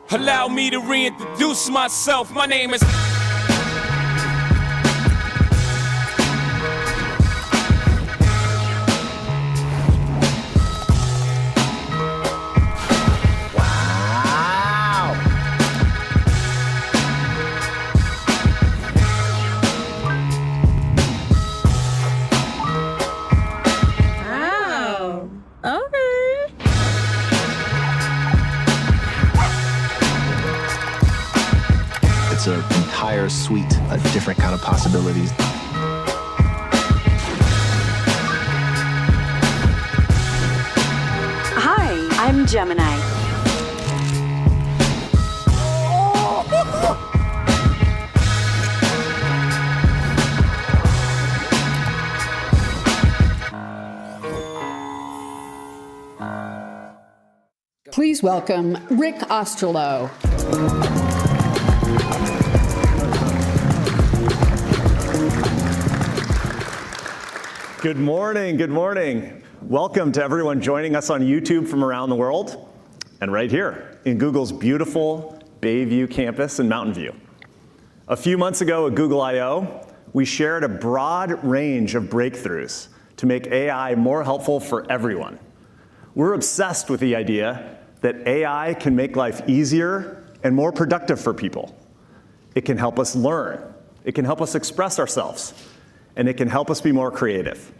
Allow me to reintroduce myself. My name is... It's an entire suite of different kind of possibilities. Hi, I'm Gemini. Please welcome Rick Osterloh. Good morning, good morning. Welcome to everyone joining us on YouTube from around the world, and right here in Google's beautiful Bayview campus in Mountain View. A few months ago at Google I/O, we shared a broad range of breakthroughs to make AI more helpful for everyone. We're obsessed with the idea that AI can make life easier and more productive for people. It can help us learn, it can help us express ourselves, and it can help us be more creative.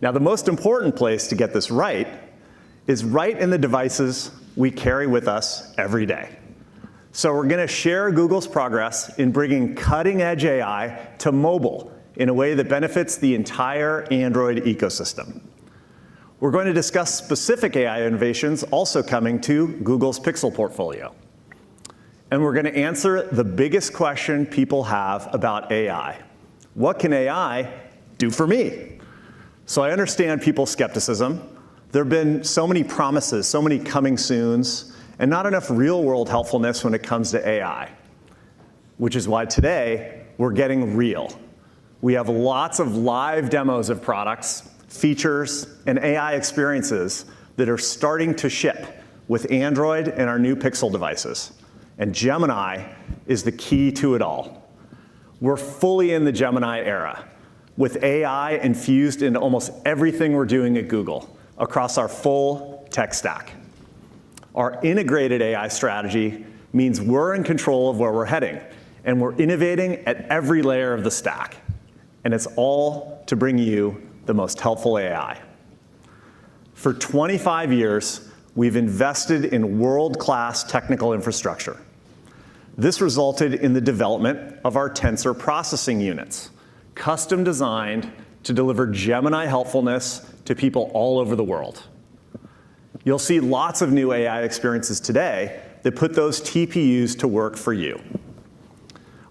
Now, the most important place to get this right is right in the devices we carry with us every day. So we're going to share Google's progress in bringing cutting-edge AI to mobile in a way that benefits the entire Android ecosystem. We're going to discuss specific AI innovations also coming to Google's Pixel portfolio. And we're going to answer the biggest question people have about AI. What can AI do for me? So I understand people's skepticism. There have been so many promises, so many coming soons, and not enough real-world helpfulness when it comes to AI, which is why today we're getting real. We have lots of live demos of products, features, and AI experiences that are starting to ship with Android and our new Pixel devices. And Gemini is the key to it all. We're fully in the Gemini era, with AI infused into almost everything we're doing at Google across our full tech stack. Our integrated AI strategy means we're in control of where we're heading, and we're innovating at every layer of the stack. And it's all to bring you the most helpful AI. For 25 years, we've invested in world-class technical infrastructure. This resulted in the development of our tensor processing units, custom designed to deliver Gemini helpfulness to people all over the world. You'll see lots of new AI experiences today that put those TPUs to work for you.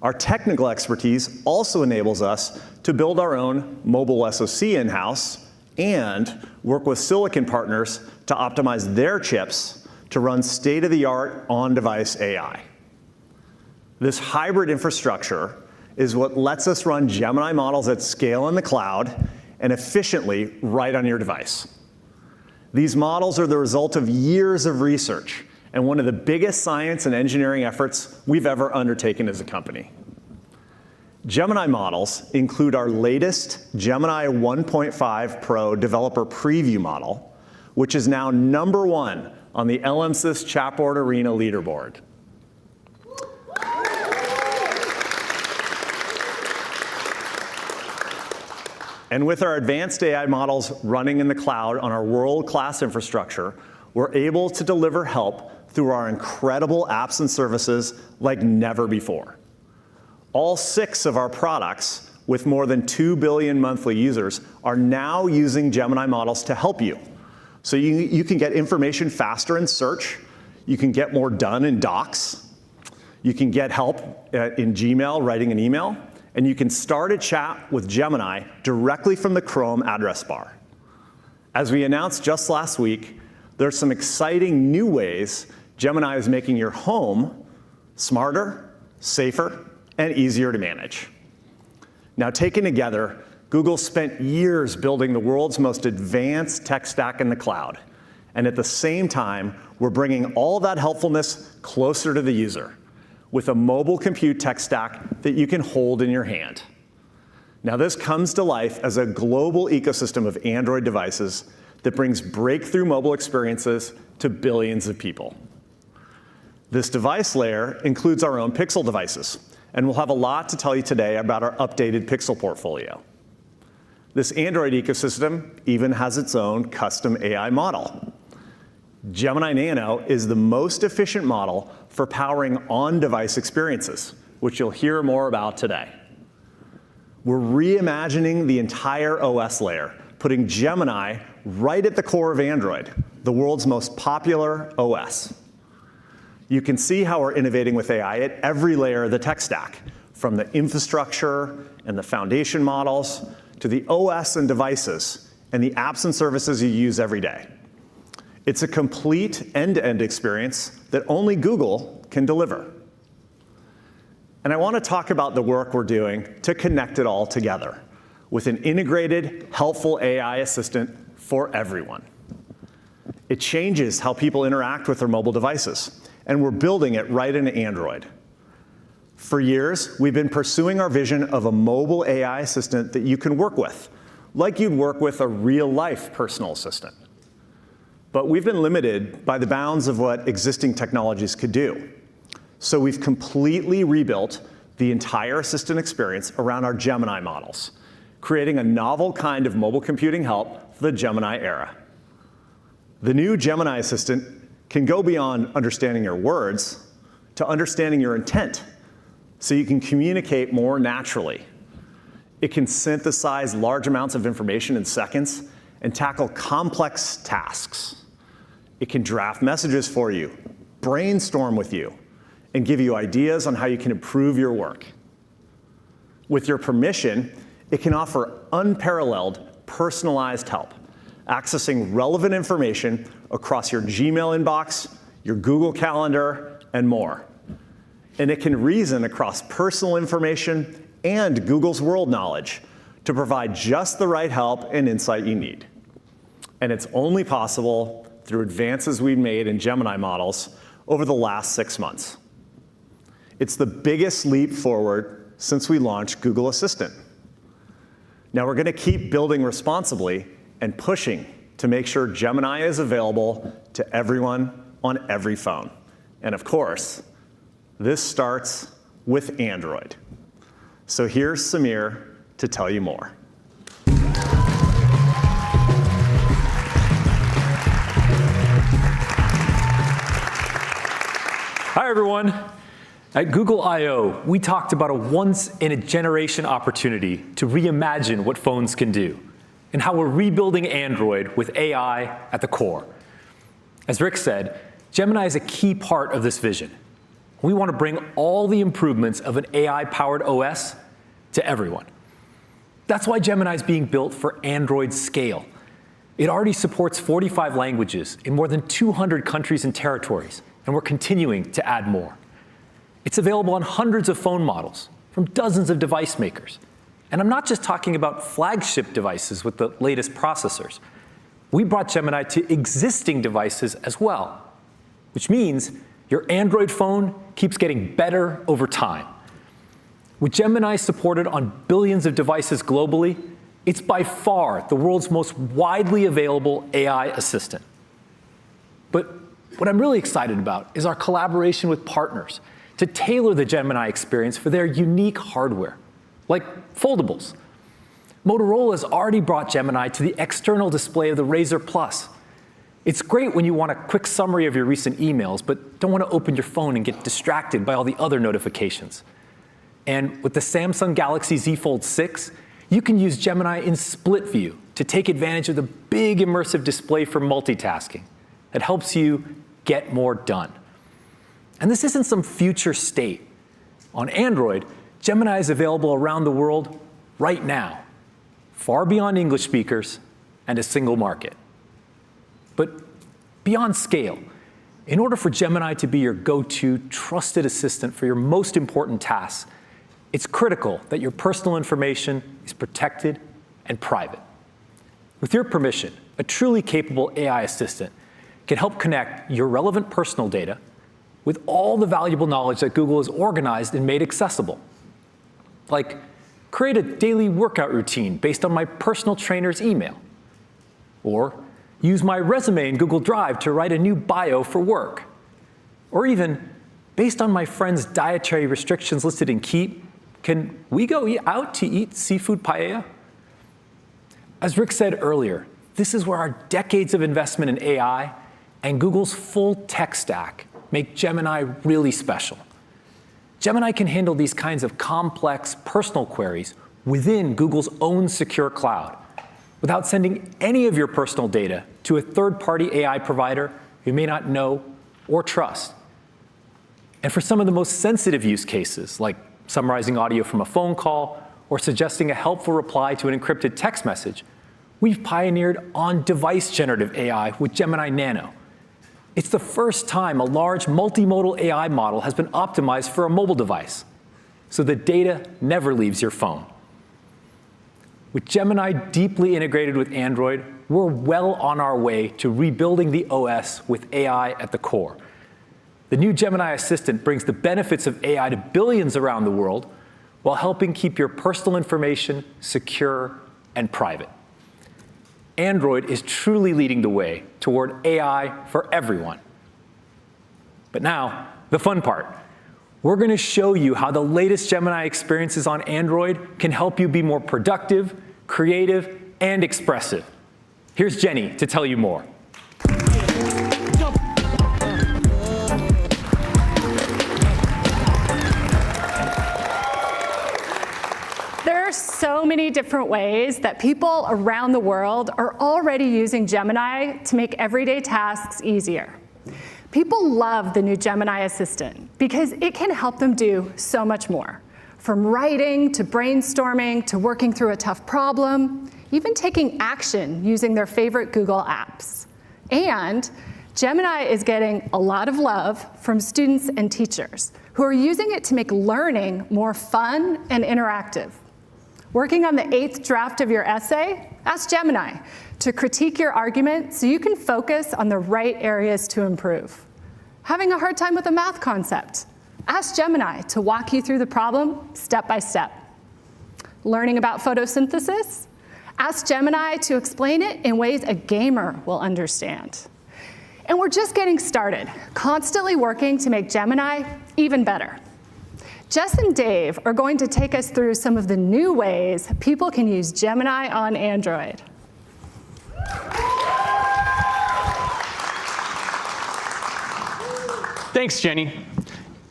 Our technical expertise also enables us to build our own mobile SoC in-house and work with silicon partners to optimize their chips to run state-of-the-art on-device AI. This hybrid infrastructure is what lets us run Gemini models at scale in the cloud and efficiently right on your device. These models are the result of years of research and one of the biggest science and engineering efforts we've ever undertaken as a company. Gemini models include our latest Gemini 1.5 Pro developer preview model, which is now #1 on the LMSys Chatboard Arena leaderboard. And with our advanced AI models running in the cloud on our world-class infrastructure, we're able to deliver help through our incredible apps and services like never before. All 6 of our products, with more than 2 billion monthly users, are now using Gemini models to help you. So you can get information faster in search, you can get more done in docs, you can get help in Gmail, writing an email, and you can start a chat with Gemini directly from the Chrome address bar. As we announced just last week, there's some exciting new ways Gemini is making your home smarter, safer, and easier to manage. Now, taken together, Google spent years building the world's most advanced tech stack in the cloud. And at the same time, we're bringing all that helpfulness closer to the user with a mobile compute tech stack that you can hold in your hand. Now, this comes to life as a global ecosystem of Android devices that brings breakthrough mobile experiences to billions of people. This device layer includes our own Pixel devices, and we'll have a lot to tell you today about our updated Pixel portfolio. This Android ecosystem even has its own custom AI model. Gemini Nano is the most efficient model for powering on-device experiences, which you'll hear more about today. We're reimagining the entire OS layer, putting Gemini right at the core of Android, the world's most popular OS. You can see how we're innovating with AI at every layer of the tech stack, from the infrastructure and the foundation models to the OS and devices and the apps and services you use every day. It's a complete end-to-end experience that only Google can deliver. And I want to talk about the work we're doing to connect it all together with an integrated, helpful AI assistant for everyone. It changes how people interact with their mobile devices, and we're building it right into Android. For years, we've been pursuing our vision of a mobile AI assistant that you can work with, like you'd work with a real-life personal assistant. But we've been limited by the bounds of what existing technologies could do. So we've completely rebuilt the entire assistant experience around our Gemini models, creating a novel kind of mobile computing help for the Gemini era. The new Gemini assistant can go beyond understanding your words to understanding your intent, so you can communicate more naturally. It can synthesize large amounts of information in seconds and tackle complex tasks. It can draft messages for you, brainstorm with you, and give you ideas on how you can improve your work. With your permission, it can offer unparalleled personalized help, accessing relevant information across your Gmail inbox, your Google Calendar, and more. And it can reason across personal information and Google's world knowledge to provide just the right help and insight you need. And it's only possible through advances we've made in Gemini models over the last 6 months. It's the biggest leap forward since we launched Google Assistant. Now we're going to keep building responsibly and pushing to make sure Gemini is available to everyone on every phone. And of course, this starts with Android. So here's Samir to tell you more. Hi, everyone. At Google I/O, we talked about a once-in-a-generation opportunity to reimagine what phones can do and how we're rebuilding Android with AI at the core. As Rick said, Gemini is a key part of this vision. We want to bring all the improvements of an AI-powered OS to everyone. That's why Gemini is being built for Android scale. It already supports 45 languages in more than 200 countries and territories, and we're continuing to add more. It's available on hundreds of phone models from dozens of device makers. And I'm not just talking about flagship devices with the latest processors. We brought Gemini to existing devices as well, which means your Android phone keeps getting better over time. With Gemini supported on billions of devices globally, it's by far the world's most widely available AI assistant. But what I'm really excited about is our collaboration with partners to tailor the Gemini experience for their unique hardware, like foldables. Motorola has already brought Gemini to the external display of the Razr Plus. It's great when you want a quick summary of your recent emails, but don't want to open your phone and get distracted by all the other notifications. And with the Samsung Galaxy Z Fold 6, you can use Gemini in split view to take advantage of the big immersive display for multitasking that helps you get more done. And this isn't some future state. On Android, Gemini is available around the world right now, far beyond English speakers and a single market. But beyond scale, in order for Gemini to be your go-to trusted assistant for your most important tasks, it's critical that your personal information is protected and private. With your permission, a truly capable AI assistant can help connect your relevant personal data with all the valuable knowledge that Google has organized and made accessible. Like, create a daily workout routine based on my personal trainer's email. Or use my resume in Google Drive to write a new bio for work. Or even, based on my friend's dietary restrictions listed in Keep, can we go out to eat seafood paella? As Rick said earlier, this is where our decades of investment in AI and Google's full tech stack make Gemini really special. Gemini can handle these kinds of complex personal queries within Google's own secure cloud without sending any of your personal data to a third-party AI provider you may not know or trust. And for some of the most sensitive use cases, like summarizing audio from a phone call or suggesting a helpful reply to an encrypted text message, we've pioneered on-device generative AI with Gemini Nano. It's the first time a large multimodal AI model has been optimized for a mobile device, so the data never leaves your phone. With Gemini deeply integrated with Android, we're well on our way to rebuilding the OS with AI at the core. The new Gemini Assistant brings the benefits of AI to billions around the world while helping keep your personal information secure and private. Android is truly leading the way toward AI for everyone. But now, the fun part. We're going to show you how the latest Gemini experiences on Android can help you be more productive, creative, and expressive. Here's Jenny to tell you more. There are so many different ways that people around the world are already using Gemini to make everyday tasks easier. People love the new Gemini Assistant because it can help them do so much more. From writing to brainstorming to working through a tough problem, even taking action using their favorite Google apps. And Gemini is getting a lot of love from students and teachers who are using it to make learning more fun and interactive. Working on the 8th draft of your essay? Ask Gemini to critique your argument so you can focus on the right areas to improve. Having a hard time with a math concept? Ask Gemini to walk you through the problem step by step. Learning about photosynthesis? Ask Gemini to explain it in ways a gamer will understand. And we're just getting started, constantly working to make Gemini even better. Jess and Dave are going to take us through some of the new ways people can use Gemini on Android. Thanks, Jenny.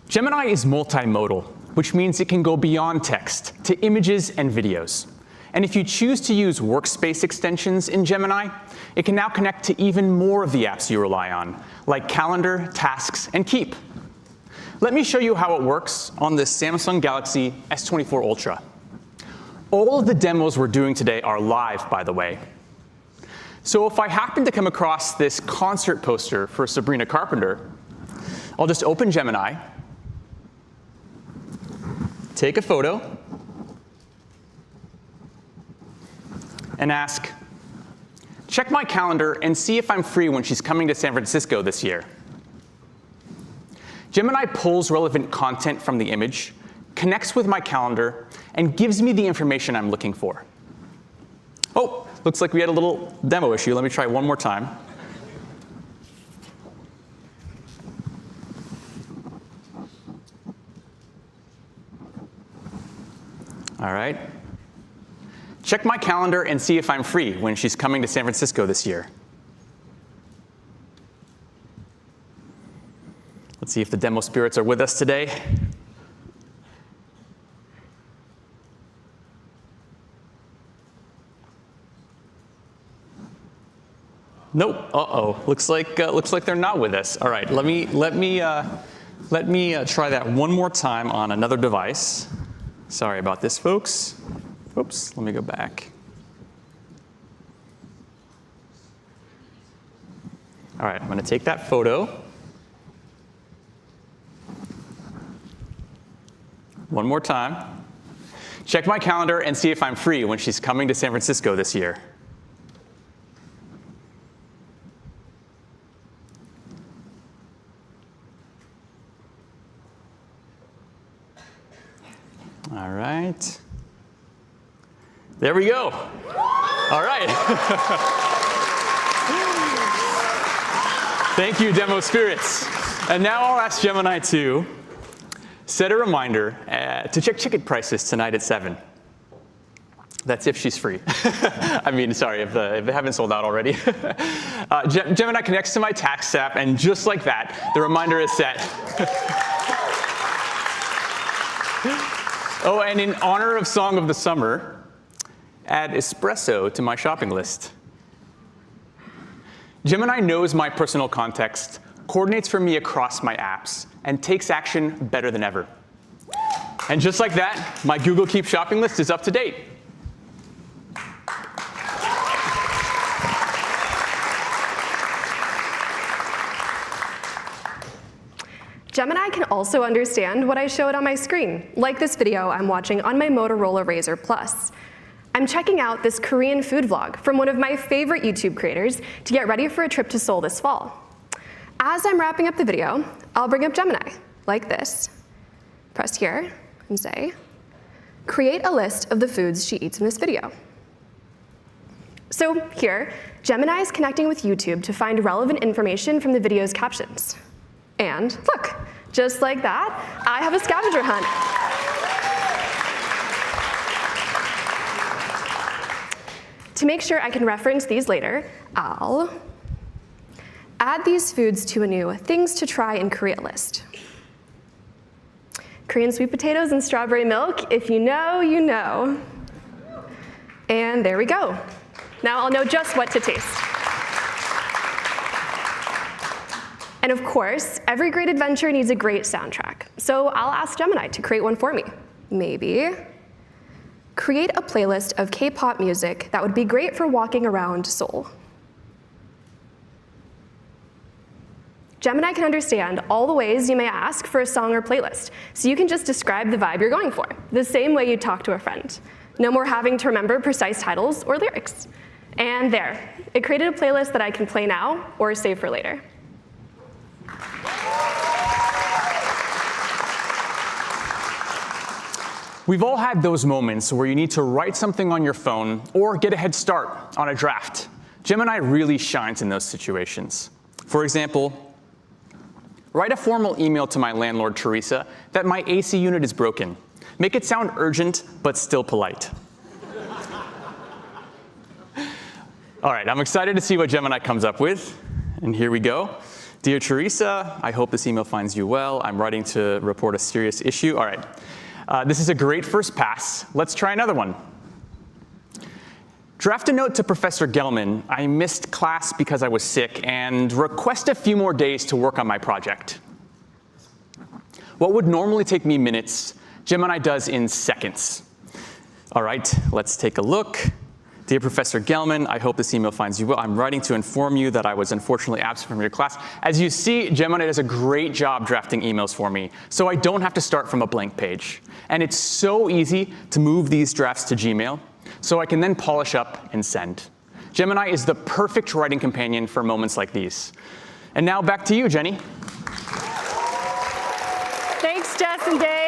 Gemini is multimodal, which means it can go beyond text to images and videos. And if you choose to use workspace extensions in Gemini, it can now connect to even more of the apps you rely on, like Calendar, Tasks, and Keep. Let me show you how it works on this Samsung Galaxy S24 Ultra. All of the demos we're doing today are live, by the way. So if I happen to come across this concert poster for Sabrina Carpenter, I'll just open Gemini, take a photo, and ask, check my calendar and see if I'm free when she's coming to San Francisco this year. Gemini pulls relevant content from the image, connects with my calendar, and gives me the information I'm looking for. Oh, looks like we had a little demo issue. Let me try one more time. All right. Check my calendar and see if I'm free when she's coming to San Francisco this year. Let's see if the demo spirits are with us today. Nope. Uh-oh. Looks like they're not with us. All right. Let me try that one more time on another device. Sorry about this, folks. Oops, let me go back. All right, I'm going to take that photo. One more time. Check my calendar and see if I'm free when she's coming to San Francisco this year. All right. There we go. All right. Thank you, Demo Spirits. And now I'll ask Gemini to set a reminder to check ticket prices tonight at 7. That's if she's free. I mean, sorry, if they haven't sold out already. Gemini connects to my tax app, and just like that, the reminder is set. Oh, and in honor of Song of the Summer, add espresso to my shopping list. Gemini knows my personal context, coordinates for me across my apps, and takes action better than ever. And just like that, my Google Keep shopping list is up to date. Gemini can also understand what I showed on my screen, like this video I'm watching on my Motorola Razr Plus. I'm checking out this Korean food vlog from one of my favorite YouTube creators to get ready for a trip to Seoul this fall. As I'm wrapping up the video, I'll bring up Gemini, like this. Press here and say, create a list of the foods she eats in this video. So here, Gemini is connecting with YouTube to find relevant information from the video's captions. And look, just like that, I have a scavenger hunt. To make sure I can reference these later, I'll add these foods to a new Things to Try in Korea list. Korean sweet potatoes and strawberry milk, if you know, you know. And there we go. Now I'll know just what to taste. And of course, every great adventure needs a great soundtrack. So I'll ask Gemini to create one for me. Maybe create a playlist of K-pop music that would be great for walking around Seoul. Gemini can understand all the ways you may ask for a song or playlist, so you can just describe the vibe you're going for, the same way you'd talk to a friend. No more having to remember precise titles or lyrics. And there, it created a playlist that I can play now or save for later. We've all had those moments where you need to write something on your phone or get a head start on a draft. Gemini really shines in those situations. For example, write a formal email to my landlord, Teresa, that my AC unit is broken. Make it sound urgent, but still polite. All right, I'm excited to see what Gemini comes up with. And here we go. Dear Teresa, I hope this email finds you well. I'm writing to report a serious issue. All right. This is a great first pass. Let's try another one. Draft a note to Professor Gelman. I missed class because I was sick, and request a few more days to work on my project. What would normally take me minutes, Gemini does in seconds. All right, let's take a look. Dear Professor Gelman, I hope this email finds you well. I'm writing to inform you that I was unfortunately absent from your class. As you see, Gemini does a great job drafting emails for me, so I don't have to start from a blank page. And it's so easy to move these drafts to Gmail, so I can then polish up and send. Gemini is the perfect writing companion for moments like these. And now back to you, Jenny. Thanks, Jess and Dave.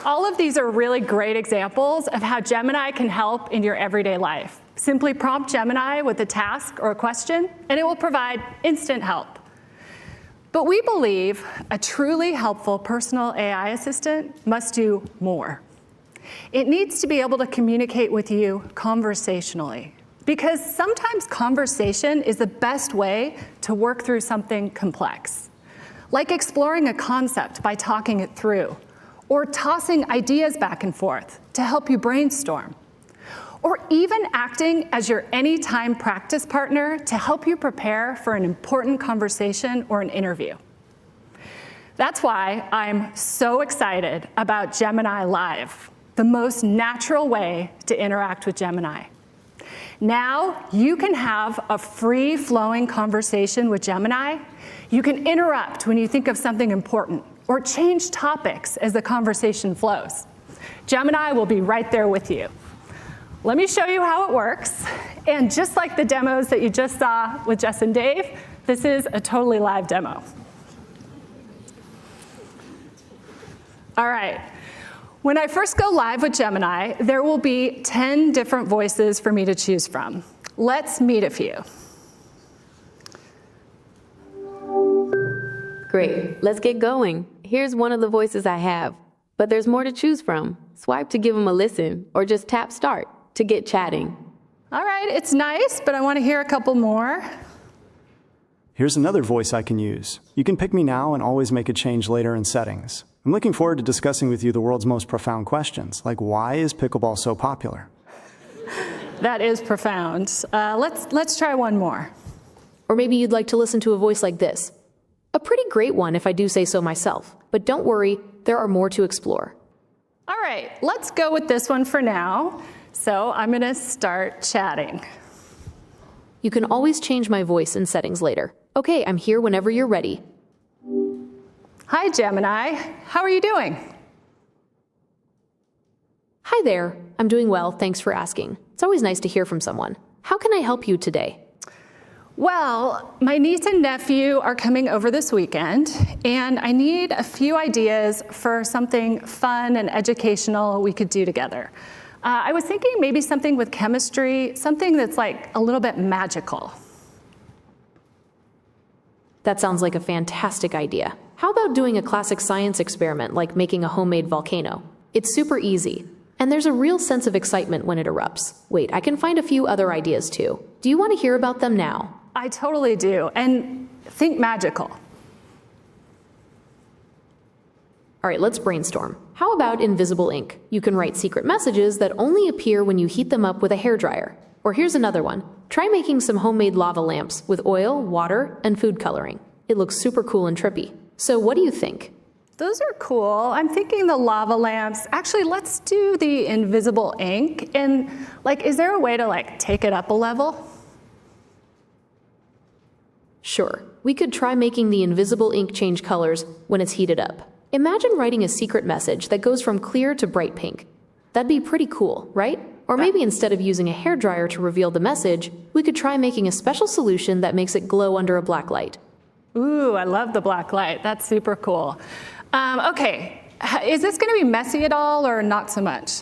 All of these are really great examples of how Gemini can help in your everyday life. Simply prompt Gemini with a task or a question, and it will provide instant help. But we believe a truly helpful personal AI assistant must do more. It needs to be able to communicate with you conversationally, because sometimes conversation is the best way to work through something complex, like exploring a concept by talking it through, or tossing ideas back and forth to help you brainstorm, or even acting as your anytime practice partner to help you prepare for an important conversation or an interview. That's why I'm so excited about Gemini Live, the most natural way to interact with Gemini. Now you can have a free-flowing conversation with Gemini. You can interrupt when you think of something important, or change topics as the conversation flows. Gemini will be right there with you. Let me show you how it works. And just like the demos that you just saw with Jess and Dave, this is a totally live demo. All right. When I first go live with Gemini, there will be 10 different voices for me to choose from. Let's meet a few. Great, let's get going. Here's one of the voices I have, but there's more to choose from. Swipe to give them a listen, or just tap start to get chatting. All right, it's nice, but I want to hear a couple more. Here's another voice I can use. You can pick me now and always make a change later in settings. I'm looking forward to discussing with you the world's most profound questions, like why is pickleball so popular? That is profound. Let's try one more. Or maybe you'd like to listen to a voice like this. A pretty great one, if I do say so myself. But don't worry, there are more to explore. All right, let's go with this one for now. So I'm going to start chatting. You can always change my voice in settings later. Okay, I'm here whenever you're ready. Hi, Gemini. How are you doing? Hi there. I'm doing well, thanks for asking. It's always nice to hear from someone. How can I help you today? Well, my niece and nephew are coming over this weekend, and I need a few ideas for something fun and educational we could do together. I was thinking maybe something with chemistry, something that's like a little bit magical. That sounds like a fantastic idea. How about doing a classic science experiment like making a homemade volcano? It's super easy, and there's a real sense of excitement when it erupts. Wait, I can find a few other ideas too. Do you want to hear about them now? I totally do, and think magical. All right, let's brainstorm. How about invisible ink? You can write secret messages that only appear when you heat them up with a hairdryer. Or here's another one. Try making some homemade lava lamps with oil, water, and food coloring. It looks super cool and trippy. So what do you think? Those are cool. I'm thinking the lava lamps. Actually, let's do the invisible ink. And is there a way to take it up a level? Sure. We could try making the invisible ink change colors when it's heated up. Imagine writing a secret message that goes from clear to bright pink. That'd be pretty cool, right? Or maybe instead of using a hairdryer to reveal the message, we could try making a special solution that makes it glow under a black light. Ooh, I love the black light. That's super cool. Okay, is this going to be messy at all or not so much?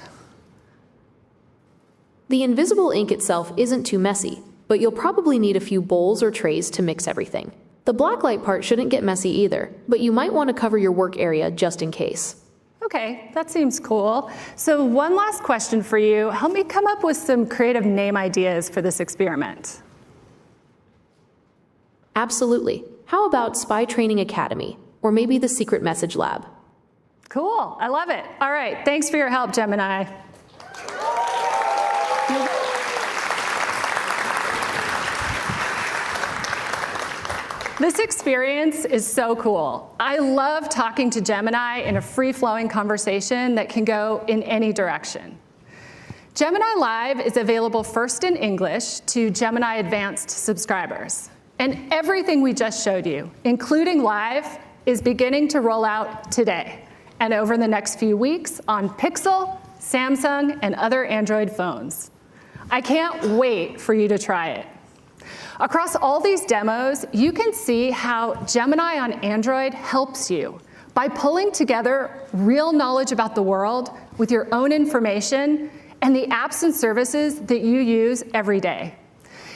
The invisible ink itself isn't too messy, but you'll probably need a few bowls or trays to mix everything. The blacklight part shouldn't get messy either, but you might want to cover your work area just in case. Okay, that seems cool. So one last question for you. Help me come up with some creative name ideas for this experiment. Absolutely. How about Spy Training Academy, or maybe the Secret Message Lab? Cool, I love it. All right, thanks for your help, Gemini. This experience is so cool. I love talking to Gemini in a free-flowing conversation that can go in any direction. Gemini Live is available first in English to Gemini Advanced subscribers. And everything we just showed you, including Live, is beginning to roll out today and over the next few weeks on Pixel, Samsung, and other Android phones. I can't wait for you to try it. Across all these demos, you can see how Gemini on Android helps you by pulling together real knowledge about the world with your own information and the apps and services that you use every day.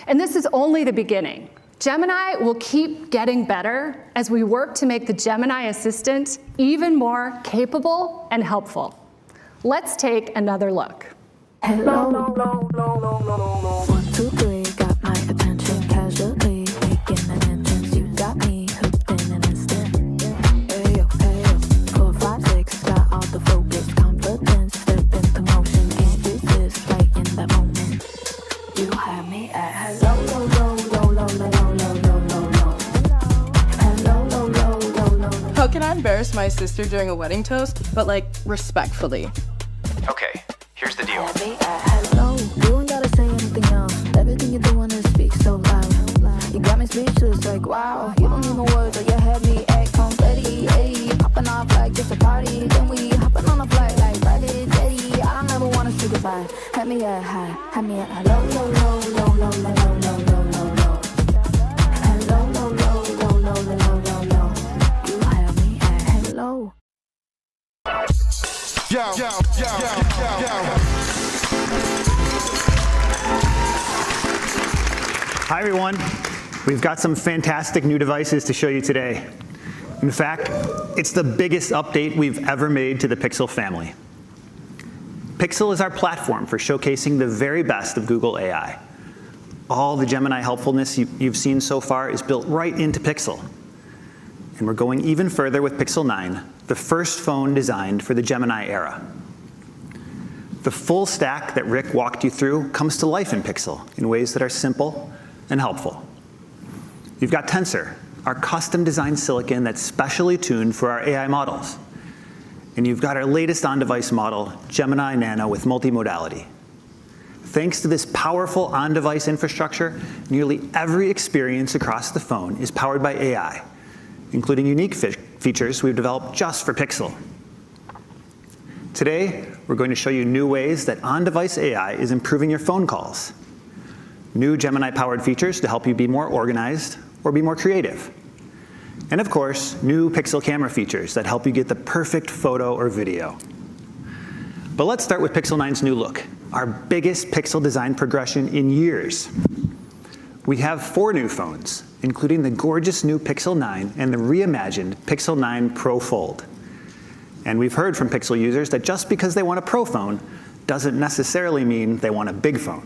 And this is only the beginning. Gemini will keep getting better as we work to make the Gemini Assistant even more capable and helpful. Let's take another look. Hello. 1, 2, 3, got my attention casually. Making an entrance, you got me hooked in an instant. Hey yo, 4, 5, 6, got all the focus, confidence, step into motion, can't resist right in that moment. You have me at hello, low, low, low, low, low, low, low, low, low. Hello, low, low, low, low. How can I embarrass my sister during a wedding toast, but respectfully? Okay, here's the deal. Hello, you ain't gotta say anything else. Everything you're doing is speak so loud. You got me speechless, wow. You don't need no words, you had me at confetti. Hey, popping off like it's a party. Then we hopping on a flight like private jetty. I don't ever wanna say goodbye. Had me at high, had me at hello, low, low, low, low, low, low, low, low, low, low. Hello, low, low, low, low, low, low, low. You had me at hello. Hi everyone. We've got some fantastic new devices to show you today. In fact, it's the biggest update we've ever made to the Pixel family. Pixel is our platform for showcasing the very best of Google AI. All the Gemini helpfulness you've seen so far is built right into Pixel. And we're going even further with Pixel 9, the first phone designed for the Gemini era. The full stack that Rick walked you through comes to life in Pixel in ways that are simple and helpful. You've got Tensor, our custom-designed silicon that's specially tuned for our AI models. And you've got our latest on-device model, Gemini Nano with multimodality. Thanks to this powerful on-device infrastructure, nearly every experience across the phone is powered by AI, including unique features we've developed just for Pixel. Today, we're going to show you new ways that on-device AI is improving your phone calls, new Gemini-powered features to help you be more organized or be more creative, and of course, new Pixel camera features that help you get the perfect photo or video. But let's start with Pixel 9's new look, our biggest Pixel design progression in years. We have 4 new phones, including the gorgeous new Pixel 9 and the reimagined Pixel 9 Pro Fold. And we've heard from Pixel users that just because they want a Pro phone doesn't necessarily mean they want a big phone.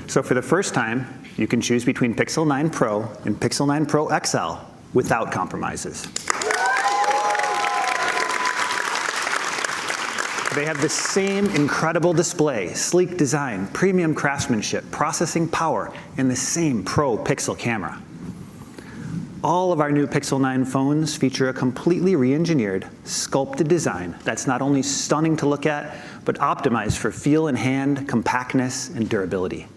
So for the first time, you can choose between Pixel 9 Pro and Pixel 9 Pro XL without compromises. They have the same incredible display, sleek design, premium craftsmanship, processing power, and the same Pro Pixel camera. All of our new Pixel 9 phones feature a completely re-engineered, sculpted design that's not only stunning to look at, but optimized for feel and hand, compactness, and durability.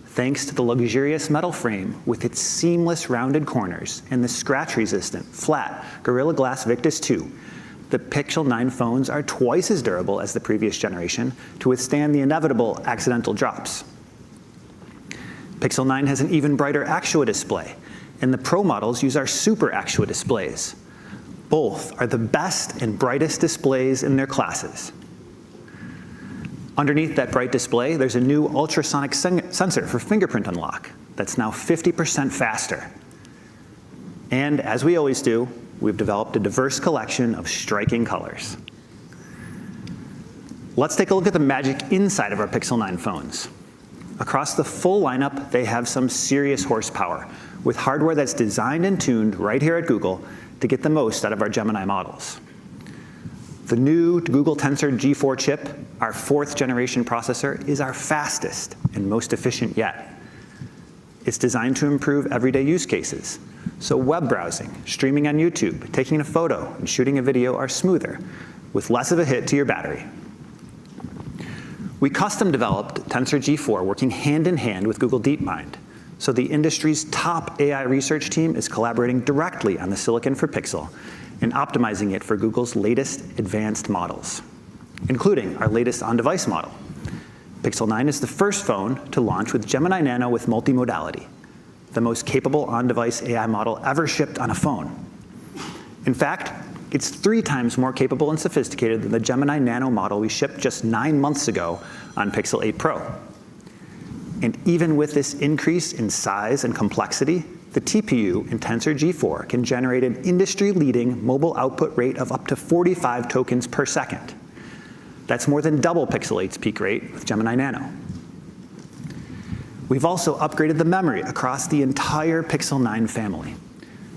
Thanks to the luxurious metal frame with its seamless rounded corners and the scratch-resistant, flat Gorilla Glass Victus 2, the Pixel 9 phones are twice as durable as the previous generation to withstand the inevitable accidental drops. Pixel 9 has an even brighter Actua display, and the Pro models use our Super Actua displays. Both are the best and brightest displays in their classes. Underneath that bright display, there's a new ultrasonic sensor for fingerprint unlock that's now 50% faster. And as we always do, we've developed a diverse collection of striking colors. Let's take a look at the magic inside of our Pixel 9 phones. Across the full lineup, they have some serious horsepower, with hardware that's designed and tuned right here at Google to get the most out of our Gemini models. The new Google Tensor G4 chip, our 4th generation processor, is our fastest and most efficient yet. It's designed to improve everyday use cases. So web browsing, streaming on YouTube, taking a photo, and shooting a video are smoother, with less of a hit to your battery. We custom developed Tensor G4 working hand in hand with Google DeepMind. So the industry's top AI research team is collaborating directly on the silicon for Pixel and optimizing it for Google's latest advanced models, including our latest on-device model. Pixel 9 is the first phone to launch with Gemini Nano with multimodality, the most capable on-device AI model ever shipped on a phone. In fact, it's 3 times more capable and sophisticated than the Gemini Nano model we shipped just 9 months ago on Pixel 8 Pro. And even with this increase in size and complexity, the TPU in Tensor G4 can generate an industry-leading mobile output rate of up to 45 tokens per second. That's more than double Pixel 8's peak rate with Gemini Nano. We've also upgraded the memory across the entire Pixel 9 family,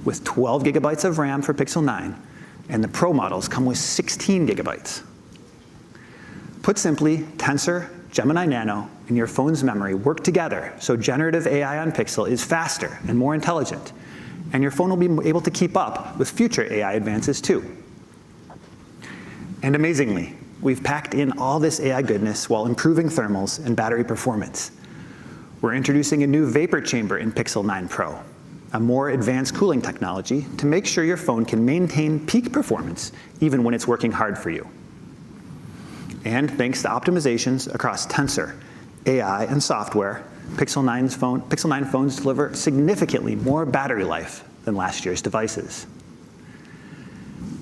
with 12 gigabytes of RAM for Pixel 9, and the Pro models come with 16 gigabytes. Put simply, Tensor, Gemini Nano, and your phone's memory work together so generative AI on Pixel is faster and more intelligent, and your phone will be able to keep up with future AI advances too. And amazingly, we've packed in all this AI goodness while improving thermals and battery performance. We're introducing a new vapor chamber in Pixel 9 Pro, a more advanced cooling technology to make sure your phone can maintain peak performance even when it's working hard for you. And thanks to optimizations across Tensor, AI, and software, Pixel 9 phones deliver significantly more battery life than last year's devices.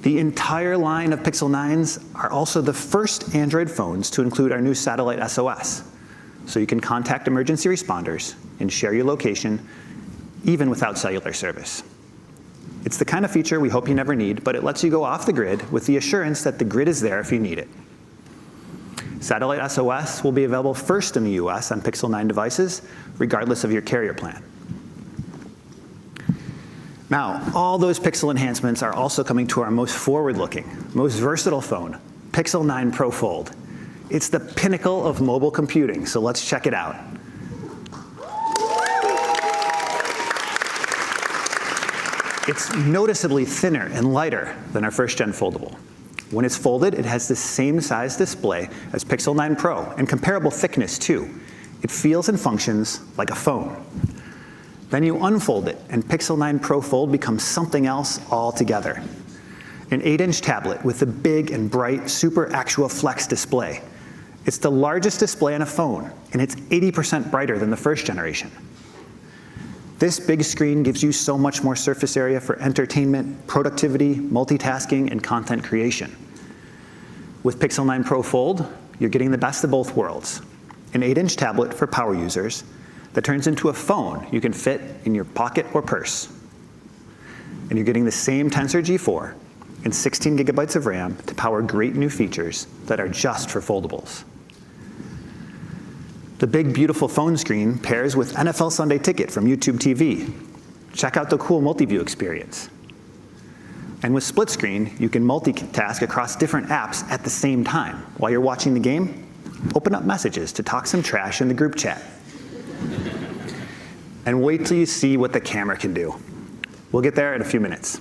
The entire line of Pixel 9s are also the first Android phones to include our new satellite SOS, so you can contact emergency responders and share your location even without cellular service. It's the kind of feature we hope you never need, but it lets you go off the grid with the assurance that the grid is there if you need it. Satellite SOS will be available first in the US on Pixel 9 devices, regardless of your carrier plan. Now, all those Pixel enhancements are also coming to our most forward-looking, most versatile phone, Pixel 9 Pro Fold. It's the pinnacle of mobile computing, so let's check it out. It's noticeably thinner and lighter than our first-gen foldable. When it's folded, it has the same size display as Pixel 9 Pro and comparable thickness too. It feels and functions like a phone. Then you unfold it, and Pixel 9 Pro Fold becomes something else altogether. An 8-inch tablet with a big and bright Super Actual Flex display. It's the largest display on a phone, and it's 80% brighter than the first generation. This big screen gives you so much more surface area for entertainment, productivity, multitasking, and content creation. With Pixel 9 Pro Fold, you're getting the best of both worlds. An 8-inch tablet for power users that turns into a phone you can fit in your pocket or purse. And you're getting the same Tensor G4 and 16 gigabytes of RAM to power great new features that are just for foldables. The big, beautiful phone screen pairs with NFL Sunday Ticket from YouTube TV. Check out the cool multi-view experience. And with split screen, you can multitask across different apps at the same time. While you're watching the game, open up messages to talk some trash in the group chat. And wait till you see what the camera can do. We'll get there in a few minutes.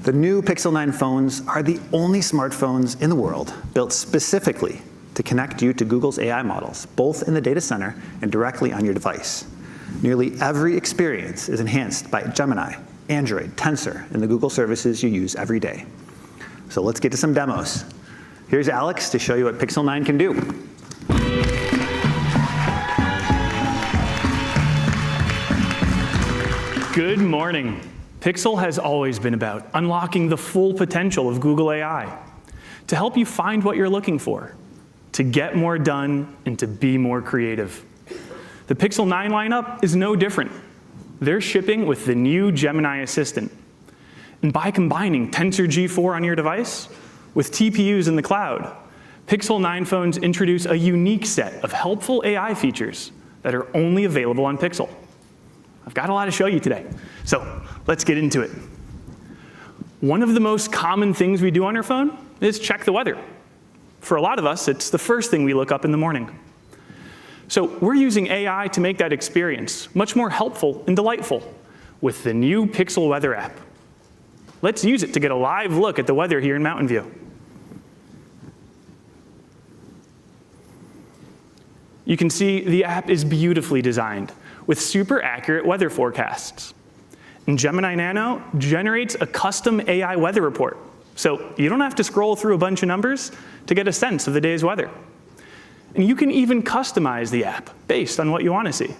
The new Pixel 9 phones are the only smartphones in the world built specifically to connect you to Google's AI models, both in the data center and directly on your device. Nearly every experience is enhanced by Gemini, Android, Tensor, and the Google services you use every day. So let's get to some demos. Here's Alex to show you what Pixel 9 can do. Good morning. Pixel has always been about unlocking the full potential of Google AI to help you find what you're looking for, to get more done, and to be more creative. The Pixel 9 lineup is no different. They're shipping with the new Gemini Assistant. And by combining Tensor G4 on your device with TPUs in the cloud, Pixel 9 phones introduce a unique set of helpful AI features that are only available on Pixel. I've got a lot to show you today, so let's get into it. One of the most common things we do on our phone is check the weather. For a lot of us, it's the first thing we look up in the morning. So we're using AI to make that experience much more helpful and delightful with the new Pixel Weather app. Let's use it to get a live look at the weather here in Mountain View. You can see the app is beautifully designed with super accurate weather forecasts. And Gemini Nano generates a custom AI weather report, so you don't have to scroll through a bunch of numbers to get a sense of the day's weather. And you can even customize the app based on what you want to see.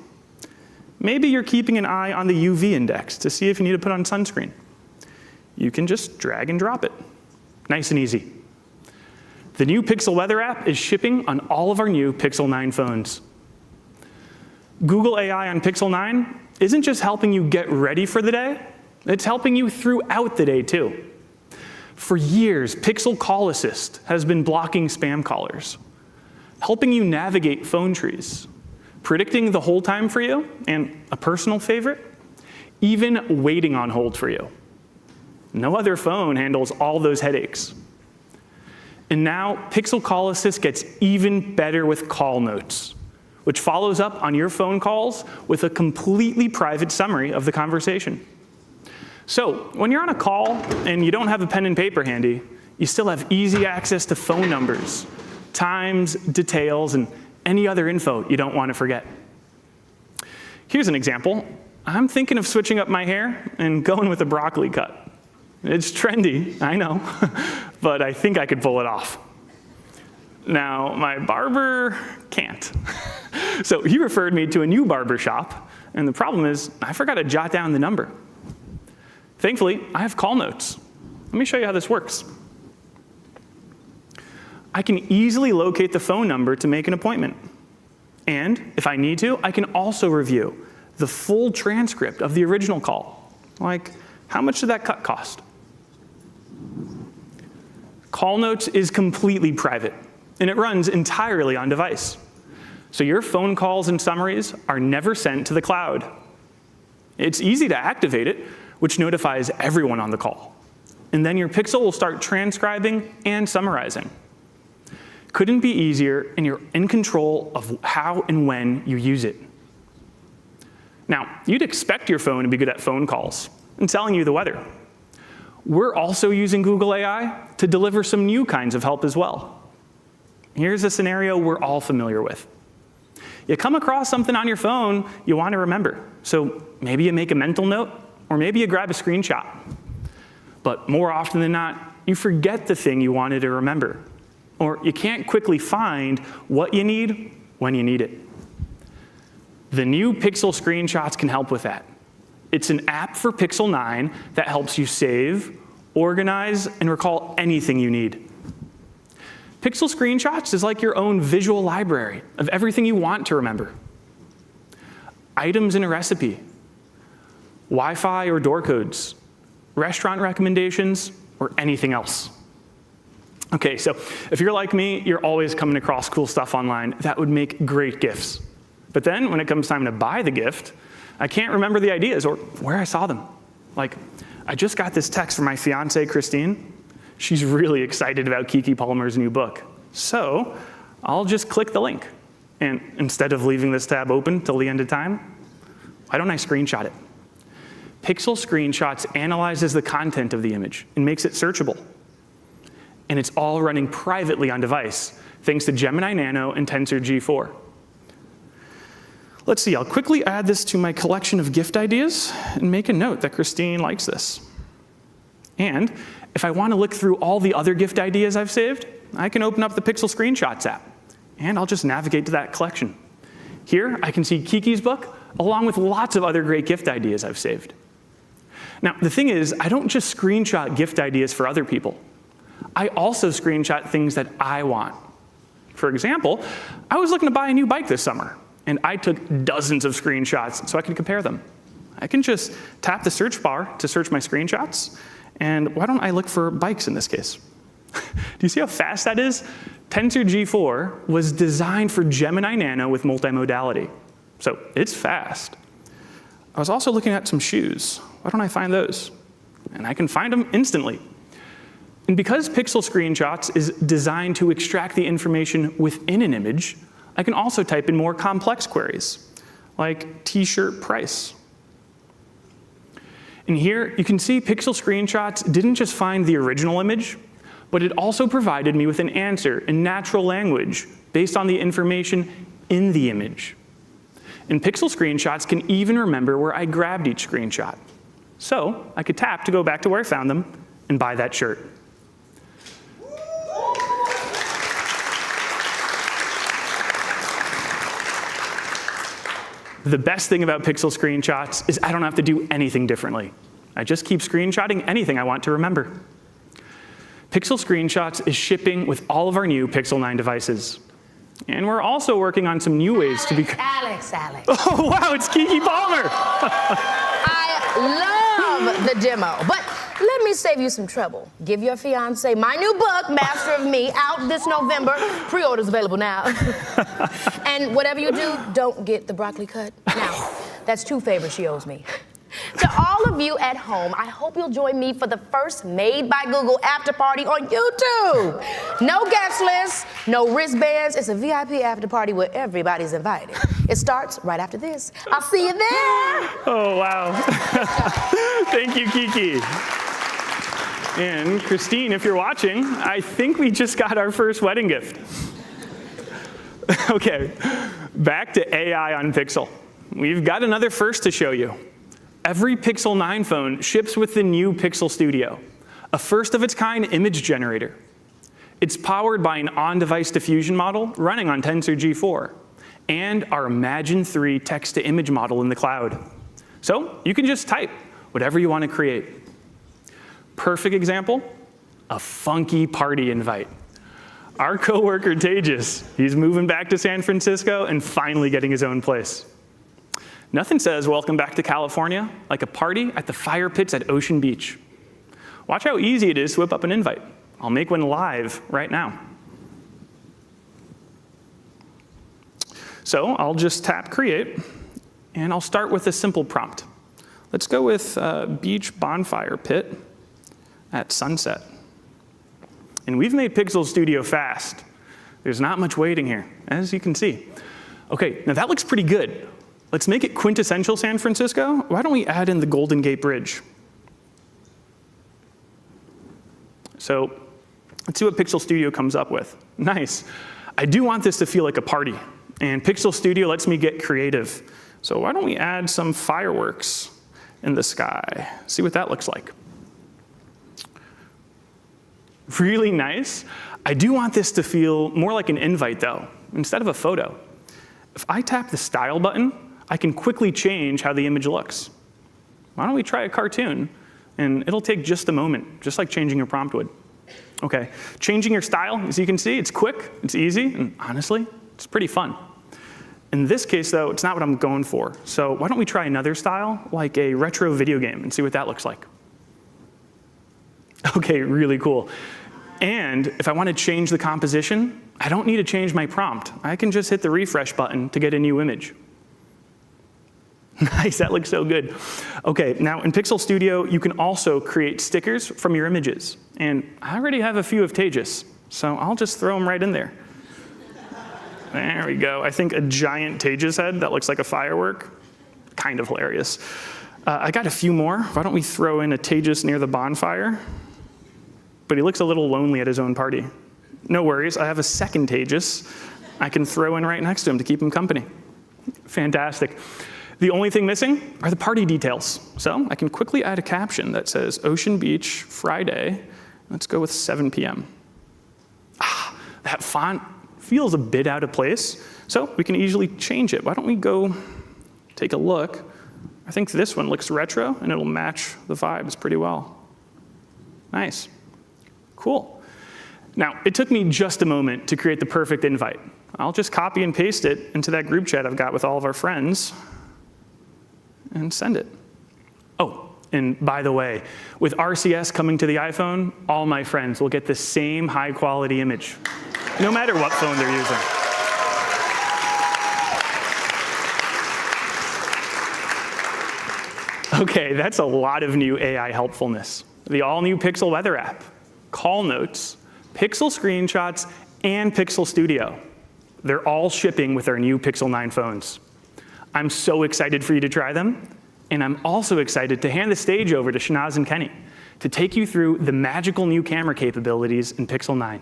Maybe you're keeping an eye on the UV index to see if you need to put on sunscreen. You can just drag and drop it. Nice and easy. The new Pixel Weather app is shipping on all of our new Pixel 9 phones. Google AI on Pixel 9 isn't just helping you get ready for the day, it's helping you throughout the day too. For years, Pixel Call Assist has been blocking spam callers, helping you navigate phone trees, predicting the hold time for you, and a personal favorite, even waiting on hold for you. No other phone handles all those headaches. And now, Pixel Call Assist gets even better with Call Notes, which follows up on your phone calls with a completely private summary of the conversation. So when you're on a call and you don't have a pen and paper handy, you still have easy access to phone numbers, times, details, and any other info you don't want to forget. Here's an example. I'm thinking of switching up my hair and going with a broccoli cut. It's trendy, I know, but I think I could pull it off. Now, my barber can't. So he referred me to a new barber shop, and the problem is I forgot to jot down the number. Thankfully, I have call notes. Let me show you how this works. I can easily locate the phone number to make an appointment. And if I need to, I can also review the full transcript of the original call. Like, how much did that cut cost? Call Notes is completely private, and it runs entirely on device. So your phone calls and summaries are never sent to the cloud. It's easy to activate it, which notifies everyone on the call. And then your Pixel will start transcribing and summarizing. Couldn't be easier, and you're in control of how and when you use it. Now, you'd expect your phone to be good at phone calls and telling you the weather. We're also using Google AI to deliver some new kinds of help as well. Here's a scenario we're all familiar with. You come across something on your phone you want to remember, so maybe you make a mental note, or maybe you grab a screenshot. But more often than not, you forget the thing you wanted to remember, or you can't quickly find what you need when you need it. The new Pixel Screenshots can help with that. It's an app for Pixel 9 that helps you save, organize, and recall anything you need. Pixel Screenshots is like your own visual library of everything you want to remember. Items in a recipe, Wi-Fi or door codes, restaurant recommendations, or anything else. Okay, so if you're like me, you're always coming across cool stuff online that would make great gifts. But then when it comes time to buy the gift, I can't remember the ideas or where I saw them. Like, I just got this text from my fiance, Christine. She's really excited about Keke Palmer's new book. So I'll just click the link. And instead of leaving this tab open till the end of time, why don't I screenshot it? Pixel Screenshots analyzes the content of the image and makes it searchable. And it's all running privately on device, thanks to Gemini Nano and Tensor G4. Let's see, I'll quickly add this to my collection of gift ideas and make a note that Christine likes this. And if I want to look through all the other gift ideas I've saved, I can open up the Pixel Screenshots app, and I'll just navigate to that collection. Here, I can see Keke's book, along with lots of other great gift ideas I've saved. Now, the thing is, I don't just screenshot gift ideas for other people. I also screenshot things that I want. For example, I was looking to buy a new bike this summer, and I took dozens of screenshots so I could compare them. I can just tap the search bar to search my screenshots, and why don't I look for bikes in this case? Do you see how fast that is? Tensor G4 was designed for Gemini Nano with multimodality, so it's fast. I was also looking at some shoes. Why don't I find those? And I can find them instantly. And because Pixel Screenshots is designed to extract the information within an image, I can also type in more complex queries, like t-shirt price. And here, you can see Pixel Screenshots didn't just find the original image, but it also provided me with an answer in natural language based on the information in the image. And Pixel Screenshots can even remember where I grabbed each screenshot. So I could tap to go back to where I found them and buy that shirt. The best thing about Pixel Screenshots is I don't have to do anything differently. I just keep screenshotting anything I want to remember. Pixel Screenshots is shipping with all of our new Pixel 9 devices. And we're also working on some new ways to be— Alex. Oh, wow, it's Keke Palmer. I love the demo, but let me save you some trouble. Give your fiance my new book, Master of Me, out this November. Pre-order's available now. And whatever you do, don't get the broccoli cut. Now, that's 2 favors she owes me. To all of you at home, I hope you'll join me for the first Made by Google after party on YouTube. No guest list, no wristbands. It's a VIP after party where everybody's invited. It starts right after this. I'll see you there. Oh, wow. Thank you, Keke. And Christine, if you're watching, I think we just got our first wedding gift. Okay, back to AI on Pixel. We've got another first to show you. Every Pixel 9 phone ships with the new Pixel Studio, a first-of-its-kind image generator. It's powered by an on-device diffusion model running on Tensor G4 and our Imagen 3 text-to-image model in the cloud. So you can just type whatever you want to create. Perfect example, a funky party invite. Our coworker, Tejas, he's moving back to San Francisco and finally getting his own place. Nothing says welcome back to California like a party at the fire pits at Ocean Beach. Watch how easy it is to whip up an invite. I'll make one live right now. So I'll just tap create, and I'll start with a simple prompt. Let's go with beach bonfire pit at sunset. And we've made Pixel Studio fast. There's not much waiting here, as you can see. Okay, now that looks pretty good. Let's make it quintessential San Francisco. Why don't we add in the Golden Gate Bridge? So let's see what Pixel Studio comes up with. Nice. I do want this to feel like a party, and Pixel Studio lets me get creative. So why don't we add some fireworks in the sky? See what that looks like. Really nice. I do want this to feel more like an invite, though, instead of a photo. If I tap the Style button, I can quickly change how the image looks. Why don't we try a cartoon? And it'll take just a moment, just like changing your prompt would. Okay, changing your style, as you can see, it's quick, it's easy, and honestly, it's pretty fun. In this case, though, it's not what I'm going for. So why don't we try another style, like a retro video game, and see what that looks like. Okay, really cool. And if I want to change the composition, I don't need to change my prompt. I can just hit the refresh button to get a new image. Nice, that looks so good. Okay, now in Pixel Studio, you can also create stickers from your images. And I already have a few of Tejas, so I'll just throw them right in there. There we go. I think a giant Tejas head that looks like a firework. Kind of hilarious. I got a few more. Why don't we throw in a Tejas near the bonfire? But he looks a little lonely at his own party. No worries, I have a second Tejas I can throw in right next to him to keep him company. Fantastic. The only thing missing are the party details. So I can quickly add a caption that says Ocean Beach, Friday. Let's go with 7 p.m. That font feels a bit out of place, so we can easily change it. Why don't we go take a look? I think this one looks retro, and it'll match the vibes pretty well. Nice. Cool. Now, it took me just a moment to create the perfect invite. I'll just copy and paste it into that group chat I've got with all of our friends and send it. Oh, and by the way, with RCS coming to the iPhone, all my friends will get the same high quality image, no matter what phone they're using. Okay, that's a lot of new AI helpfulness. The all-new Pixel Weather app, Call Notes, Pixel Screenshots, and Pixel Studio. They're all shipping with our new Pixel 9 phones. I'm so excited for you to try them, and I'm also excited to hand the stage over to Shanaz and Kenny to take you through the magical new camera capabilities in Pixel 9.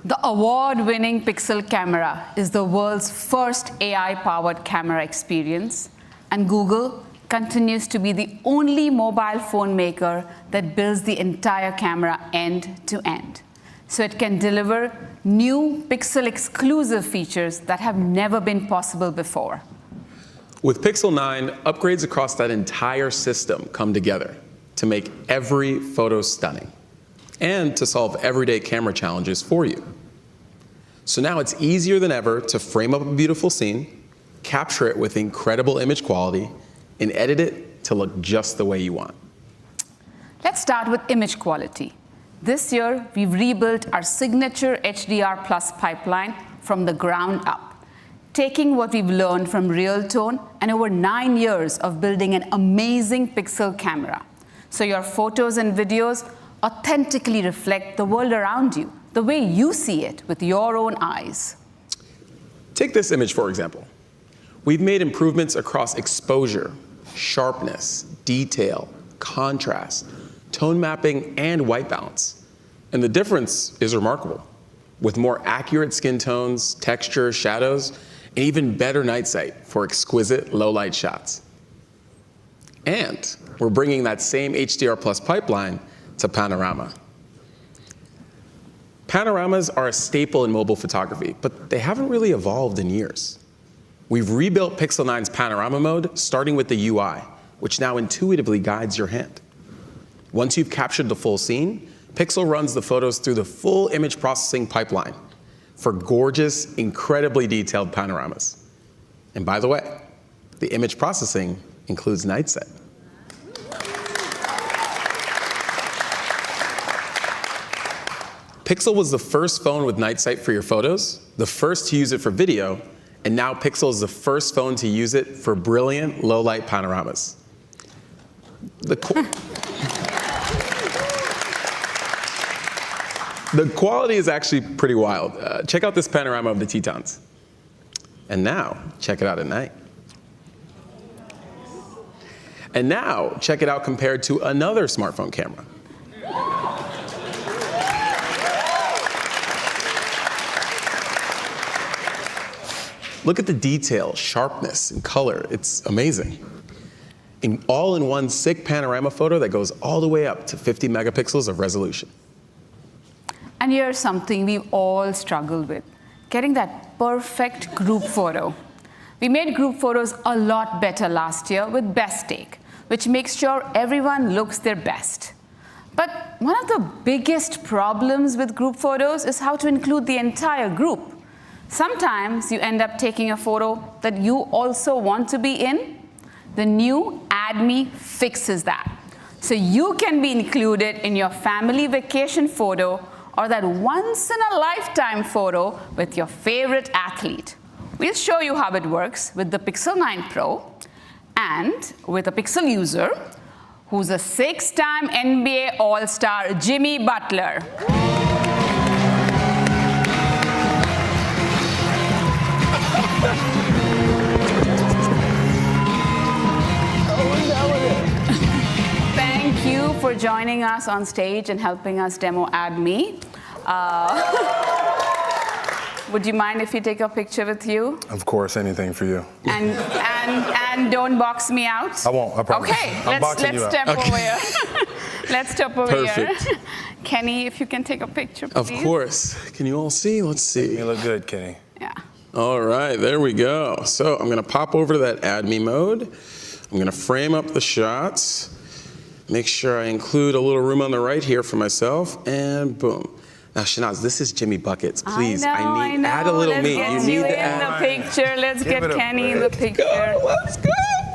The award-winning Pixel camera is the world's first AI-powered camera experience, and Google continues to be the only mobile phone maker that builds the entire camera end-to-end. So it can deliver new Pixel-exclusive features that have never been possible before. With Pixel 9, upgrades across that entire system come together to make every photo stunning and to solve everyday camera challenges for you. So now it's easier than ever to frame up a beautiful scene, capture it with incredible image quality, and edit it to look just the way you want. Let's start with image quality. This year, we've rebuilt our signature HDR Plus pipeline from the ground up, taking what we've learned from Realtone and over 9 years of building an amazing Pixel camera, so your photos and videos authentically reflect the world around you, the way you see it with your own eyes. Take this image, for example. We've made improvements across exposure, sharpness, detail, contrast, tone mapping, and white balance. And the difference is remarkable, with more accurate skin tones, texture, shadows, and even better night sight for exquisite low-light shots. And we're bringing that same HDR Plus pipeline to Panorama. Panoramas are a staple in mobile photography, but they haven't really evolved in years. We've rebuilt Pixel 9's Panorama mode, starting with the UI, which now intuitively guides your hand. Once you've captured the full scene, Pixel runs the photos through the full image processing pipeline for gorgeous, incredibly detailed panoramas. And by the way, the image processing includes night sight. Pixel was the first phone with night sight for your photos, the first to use it for video, and now Pixel is the first phone to use it for brilliant low-light panoramas. The quality is actually pretty wild. Check out this panorama of the Tetons. And now, check it out at night. And now, check it out compared to another smartphone camera. Look at the detail, sharpness, and color. It's amazing. All in one sick panorama photo that goes all the way up to 50 megapixels of resolution. And here's something we've all struggled with, getting that perfect group photo. We made group photos a lot better last year with Best Take, which makes sure everyone looks their best. But one of the biggest problems with group photos is how to include the entire group. Sometimes you end up taking a photo that you also want to be in. The new Add Me fixes that. So you can be included in your family vacation photo or that once-in-a-lifetime photo with your favorite athlete. We'll show you how it works with the Pixel 9 Pro and with a Pixel user who's a 6-time NBA All-Star, Jimmy Butler. Thank you for joining us on stage and helping us demo Add Me. Would you mind if we take a picture with you? Of course, anything for you. And don't box me out? I won't, I promise. Okay, let's step over here. Let's step over here. Kenny, if you can take a picture, please. Of course. Can you all see? Let's see. You look good, Kenny. Yeah. All right, there we go. So I'm gonna pop over to that Add Me mode. I'm gonna frame up the shots. Make sure I include a little room on the right here for myself, and boom. Now, Shanaz, this is Jimmy Buckets. Please, I need add a little meat. Let's get you in the picture. Let's get Kenny in the picture. Let's go.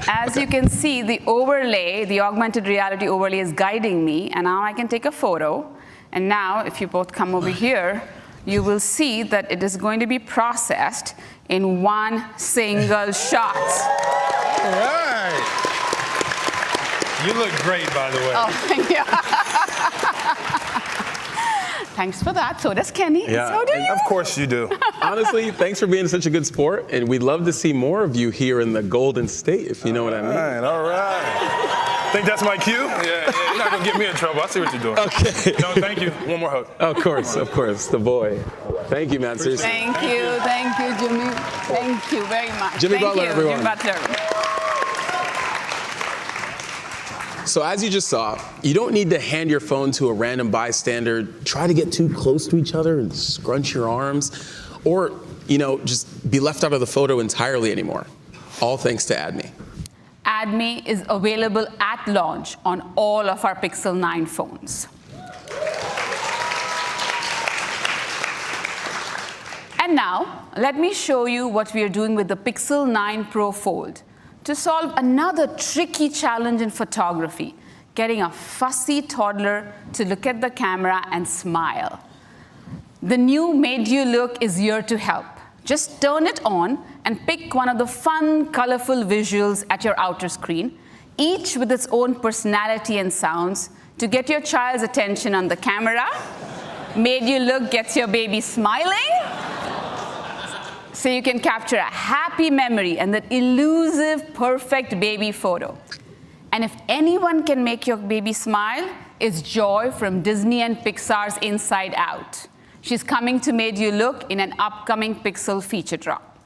As you can see, the overlay, the augmented reality overlay is guiding me, and now I can take a photo. And now, if you both come over here, you will see that it is going to be processed in one single shot. All right. You look great, by the way. Oh, thank you. Thanks for that. So does Kenny. Yeah. So do you. Of course you do. Honestly, thanks for being such a good sport, and we'd love to see more of you here in the Golden State, if you know what I mean. All right. Think that's my cue? Yeah, you're not gonna get me in trouble. I see what you're doing. Okay. No, thank you. One more hug. Of course, the boy. Thank you, man. Seriously. Thank you, Jimmy. Thank you very much. Jimmy Thank Butler, you, everyone. Jimmy Butler. So as you just saw, you don't need to hand your phone to a random bystander, try to get too close to each other and scrunch your arms, or just be left out of the photo entirely anymore. All thanks to Add Me. Add Me is available at launch on all of our Pixel 9 phones. And now, let me show you what we are doing with the Pixel 9 Pro Fold to solve another tricky challenge in photography, getting a fussy toddler to look at the camera and smile. The new Made You Look is here to help. Just turn it on and pick one of the fun, colorful visuals at your outer screen, each with its own personality and sounds, to get your child's attention on the camera. Made You Look gets your baby smiling, so you can capture a happy memory and that elusive, perfect baby photo. And if anyone can make your baby smile, it's Joy from Disney and Pixar's Inside Out. She's coming to Made You Look in an upcoming Pixel feature drop.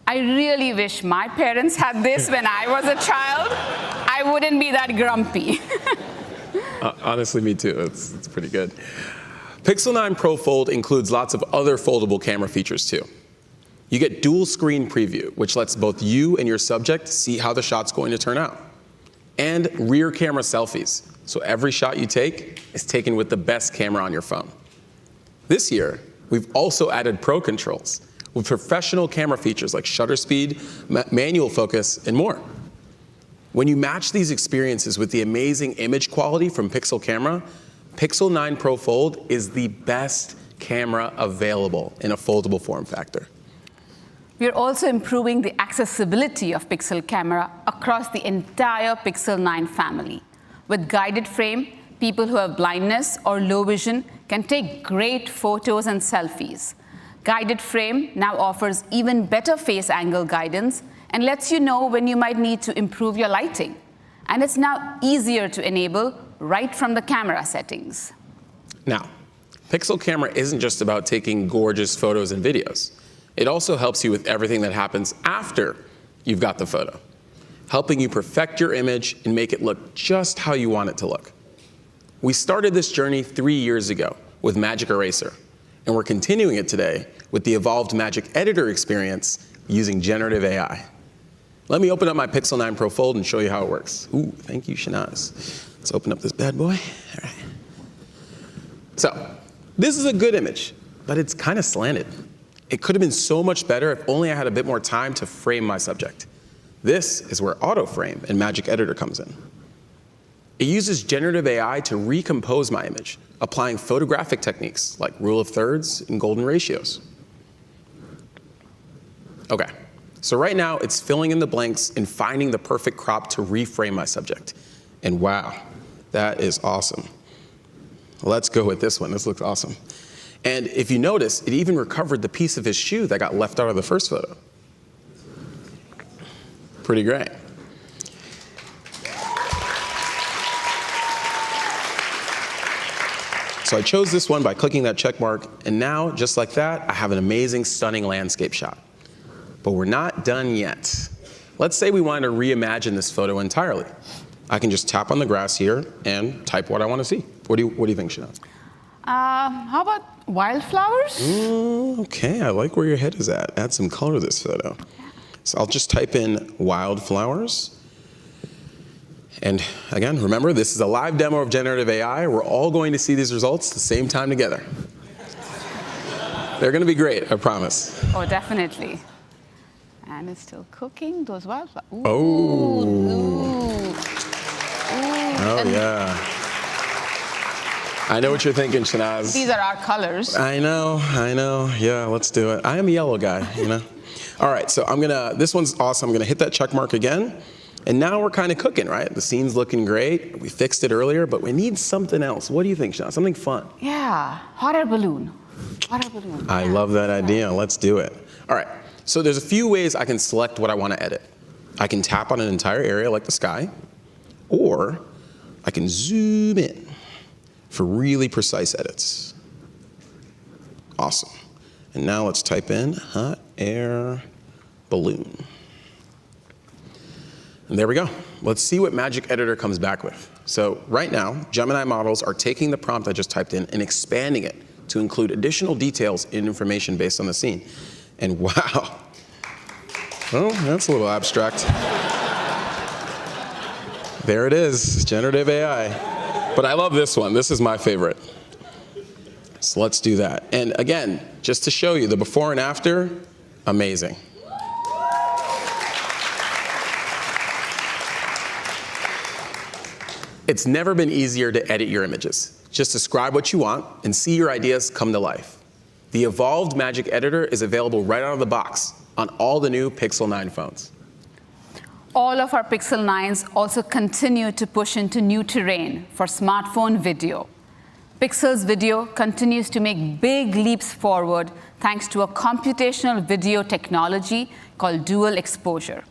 I really wish my parents had this when I was a child. I wouldn't be that grumpy. Honestly, me too. It's pretty good. Pixel 9 Pro Fold includes lots of other foldable camera features too. You get dual screen preview, which lets both you and your subject see how the shot's going to turn out. And rear camera selfies, so every shot you take is taken with the best camera on your phone. This year, we've also added Pro controls with professional camera features like shutter speed, manual focus, and more. When you match these experiences with the amazing image quality from Pixel camera, Pixel 9 Pro Fold is the best camera available in a foldable form factor. We are also improving the accessibility of Pixel camera across the entire Pixel 9 family. With guided frame, people who have blindness or low vision can take great photos and selfies. Guided frame now offers even better face angle guidance and lets you know when you might need to improve your lighting. And it's now easier to enable right from the camera settings. Now, Pixel camera isn't just about taking gorgeous photos and videos. It also helps you with everything that happens after you've got the photo, helping you perfect your image and make it look just how you want it to look. We started this journey 3 years ago with Magic Eraser, and we're continuing it today with the evolved Magic Editor experience using generative AI. Let me open up my Pixel 9 Pro Fold and show you how it works. Ooh, thank you, Shanaz. Let's open up this bad boy. All right. So, this is a good image, but it's kind of slanted. It could have been so much better if only I had a bit more time to frame my subject. This is where Auto Frame in Magic Editor comes in. It uses generative AI to recompose my image, applying photographic techniques like rule of thirds and golden ratios. Okay, so right now it's filling in the blanks and finding the perfect crop to reframe my subject. And wow, that is awesome. Let's go with this one. This looks awesome. And if you notice, it even recovered the piece of his shoe that got left out of the first photo. Pretty great. So I chose this one by clicking that check mark, and now, just like that, I have an amazing, stunning landscape shot. But we're not done yet. Let's say we wanted to reimagine this photo entirely. I can just tap on the grass here and type what I want to see. What do you think, Shanaz? How about wildflowers? Okay, I like where your head is at. Add some color to this photo. So I'll just type in wildflowers. And again, remember, this is a live demo of generative AI. We're all going to see these results at the same time together. They're going to be great, I promise. Oh, definitely. And it's still cooking, those wildflowers. Ooh. Oh. Ooh. Oh, yeah. I know what you're thinking, Shanaz. These are our colors. I know. Yeah, let's do it. I am a yellow guy, you know. All right, so this one's awesome. I'm gonna hit that check mark again. And now we're kind of cooking, right? The scene's looking great. We fixed it earlier, but we need something else. What do you think, Shanaz? Something fun. Yeah, hot air balloon. Hot air balloon. I love that idea. Let's do it. All right, so there's a few ways I can select what I want to edit. I can tap on an entire area like the sky, or I can zoom in for really precise edits. Awesome. And now let's type in hot air balloon. And there we go. Let's see what Magic Editor comes back with. So right now, Gemini models are taking the prompt I just typed in and expanding it to include additional details and information based on the scene. And wow. Oh, that's a little abstract. There it is, generative AI. But I love this one. This is my favorite. So let's do that. And again, just to show you the before and after, amazing. It's never been easier to edit your images. Just describe what you want and see your ideas come to life. The evolved Magic Editor is available right out of the box on all the new Pixel 9 phones. All of our Pixel 9s also continue to push into new terrain for smartphone video. Pixel's video continues to make big leaps forward thanks to a computational video technology called dual exposure.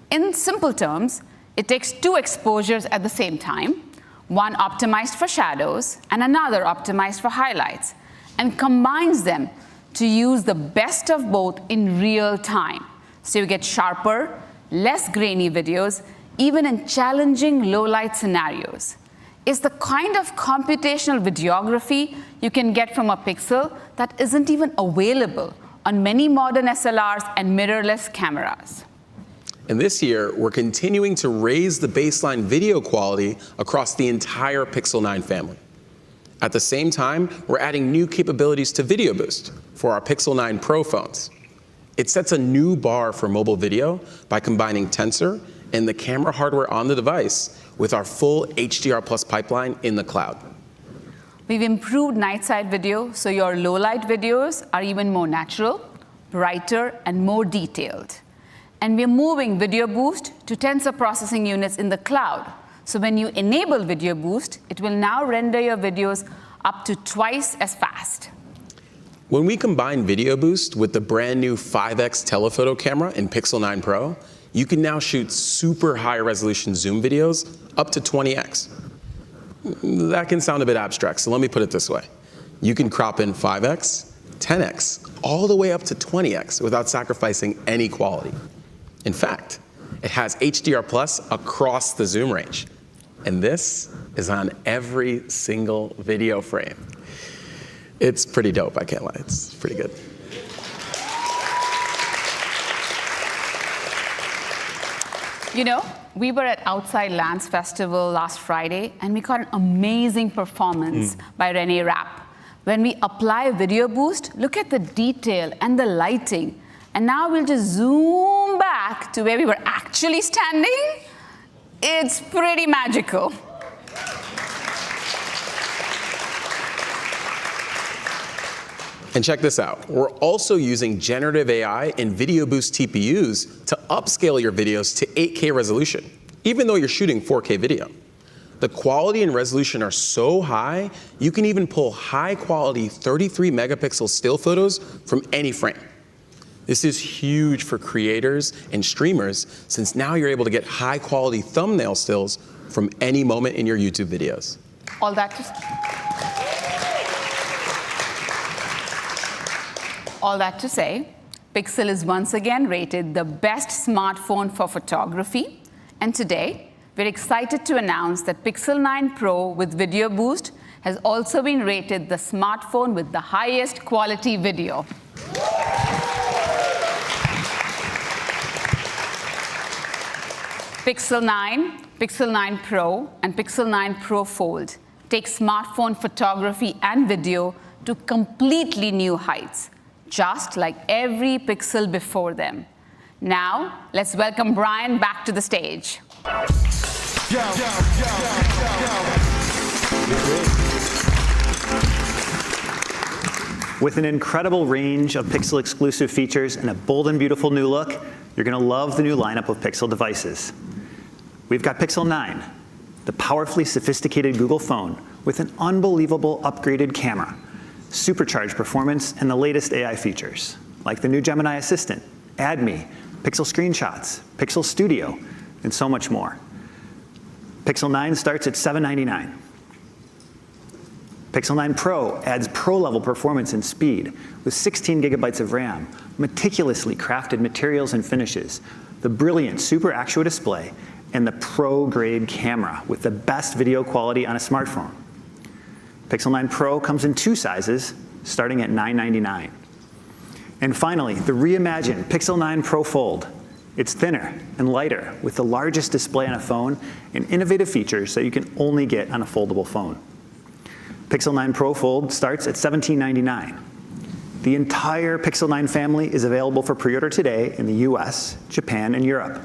In simple terms, it takes two exposures at the same time, one optimized for shadows and another optimized for highlights, and combines them to use the best of both in real time. So you get sharper, less grainy videos, even in challenging low-light scenarios. It's the kind of computational videography you can get from a Pixel that isn't even available on many modern SLRs and mirrorless cameras. And this year, we're continuing to raise the baseline video quality across the entire Pixel 9 family. At the same time, we're adding new capabilities to Video Boost for our Pixel 9 Pro phones. It sets a new bar for mobile video by combining Tensor and the camera hardware on the device with our full HDR+ pipeline in the cloud. We've improved night side video, so your low light videos are even more natural, brighter, and more detailed. And we're moving Video Boost to tensor processing units in the cloud. So when you enable Video Boost, it will now render your videos up to twice as fast. When we combine Video Boost with the brand new 5x telephoto camera in Pixel 9 Pro, you can now shoot super high resolution zoom videos up to 20x. That can sound a bit abstract, so let me put it this way. You can crop in 5x, 10x, all the way up to 20x without sacrificing any quality. In fact, it has HDR Plus across the zoom range. And this is on every single video frame. It's pretty dope, I can't lie. It's pretty good. You know, we were at Outside Lands Festival last Friday, and we got an amazing performance by Rene Rapp. When we apply Video Boost, look at the detail and the lighting. And now we'll just zoom back to where we were actually standing. It's pretty magical. And check this out. We're also using generative AI and Video Boost TPUs to upscale your videos to 8K resolution, even though you're shooting 4K video. The quality and resolution are so high, you can even pull high-quality 33 megapixel still photos from any frame. This is huge for creators and streamers, since now you're able to get high-quality thumbnail stills from any moment in your YouTube videos. All that to say, Pixel is once again rated the best smartphone for photography. And today, we're excited to announce that Pixel 9 Pro with Video Boost has also been rated the smartphone with the highest quality video. Pixel 9, Pixel 9 Pro, and Pixel 9 Pro Fold take smartphone photography and video to completely new heights, just like every Pixel before them. Now, let's welcome Brian back to the stage. With an incredible range of Pixel exclusive features and a bold and beautiful new look, you're going to love the new lineup of Pixel devices. We've got Pixel 9, the powerfully sophisticated Google phone with an unbelievable upgraded camera, supercharged performance, and the latest AI features, like the new Gemini Assistant, Add Me, Pixel Screenshots, Pixel Studio, and so much more. Pixel 9 starts at $799. Pixel 9 Pro adds pro-level performance and speed with 16 gigabytes of RAM, meticulously crafted materials and finishes, the brilliant Super Actuo display, and the pro-grade camera with the best video quality on a smartphone. Pixel 9 Pro comes in two sizes, starting at $999. And finally, the reimagined Pixel 9 Pro Fold. It's thinner and lighter with the largest display on a phone and innovative features that you can only get on a foldable phone. Pixel 9 Pro Fold starts at $1799. The entire Pixel 9 family is available for pre-order today in the US, Japan, and Europe.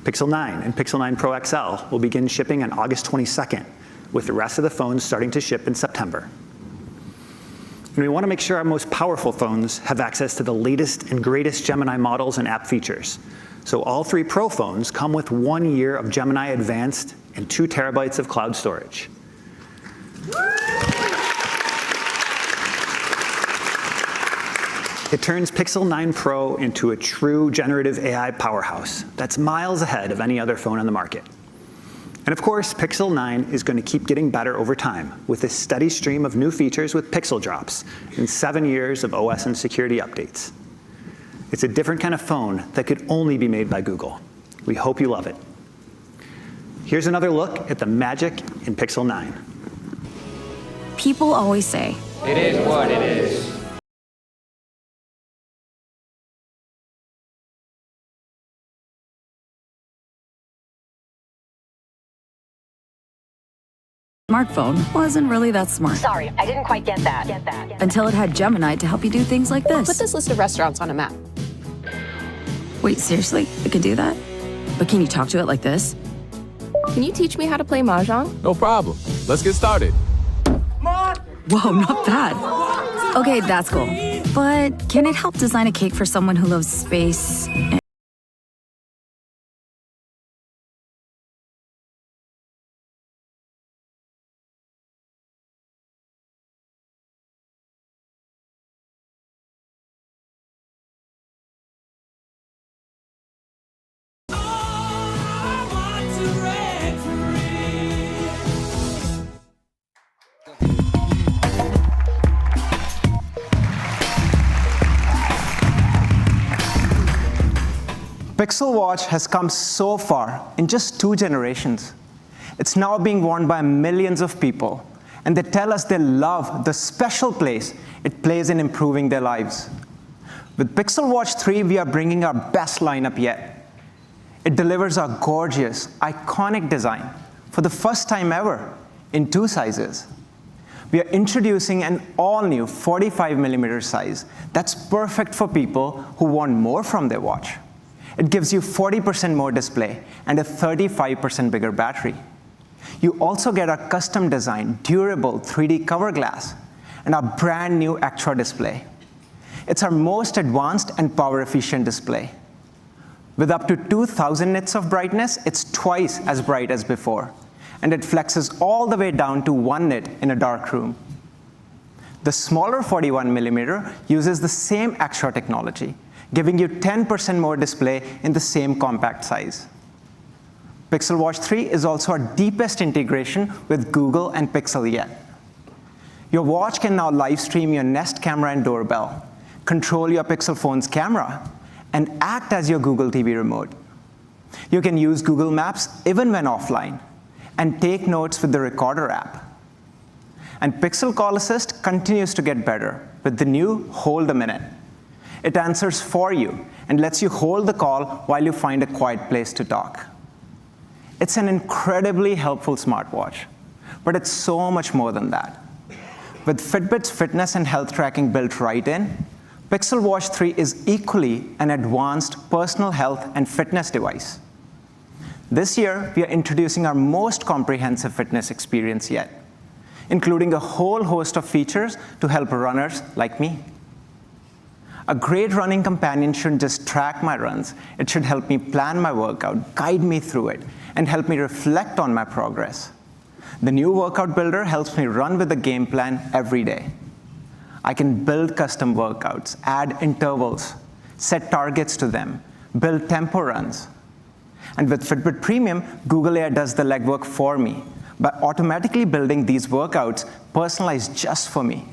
Pixel 9 and Pixel 9 Pro XL will begin shipping on August 22nd, with the rest of the phones starting to ship in September. And we want to make sure our most powerful phones have access to the latest and greatest Gemini models and app features. So all three Pro phones come with 1 year of Gemini Advanced and 2 terabytes of cloud storage. It turns Pixel 9 Pro into a true generative AI powerhouse that's miles ahead of any other phone on the market. And of course, Pixel 9 is going to keep getting better over time with a steady stream of new features with Pixel drops and 7 years of OS and security updates. It's a different kind of phone that could only be made by Google. We hope you love it. Here's another look at the magic in Pixel 9. People always say, "It is what it is." Smartphone wasn't really that smart. Sorry, I didn't quite get that. Until it had Gemini to help you do things like this. Put this list of restaurants on a map. Wait, seriously? It can do that? But can you talk to it like this? Can you teach me how to play Mahjong? No problem. Let's get started. Mahjong! Whoa, not bad. Okay, that's cool. But can it help design a cake for someone who loves space? Pixel Watch has come so far in just 2 generations. It's now being worn by millions of people, and they tell us they love the special place it plays in improving their lives. With Pixel Watch 3, we are bringing our best lineup yet. It delivers our gorgeous, iconic design for the first time ever in 2 sizes. We are introducing an all-new 45mm size that's perfect for people who want more from their watch. It gives you 40% more display and a 35% bigger battery. You also get our custom-designed, durable 3D cover glass and our brand new extra display. It's our most advanced and power-efficient display. With up to 2,000 nits of brightness, it's twice as bright as before, and it flexes all the way down to 1 nit in a dark room. The smaller 41mm uses the same extra technology, giving you 10% more display in the same compact size. Pixel Watch 3 is also our deepest integration with Google and Pixel yet. Your watch can now live stream your Nest camera and doorbell, control your Pixel phone's camera, and act as your Google TV remote. You can use Google Maps even when offline, and take notes with the Recorder app. And Pixel Call Assist continues to get better with the new Hold a Minute. It answers for you and lets you hold the call while you find a quiet place to talk. It's an incredibly helpful smartwatch, but it's so much more than that. With Fitbit's fitness and health tracking built right in, Pixel Watch 3 is equally an advanced personal health and fitness device. This year, we are introducing our most comprehensive fitness experience yet, including a whole host of features to help runners like me. A great running companion shouldn't just track my runs. It should help me plan my workout, guide me through it, and help me reflect on my progress. The new Workout Builder helps me run with a game plan every day. I can build custom workouts, add intervals, set targets to them, build tempo runs. And with Fitbit Premium, Google AI does the legwork for me by automatically building these workouts personalized just for me.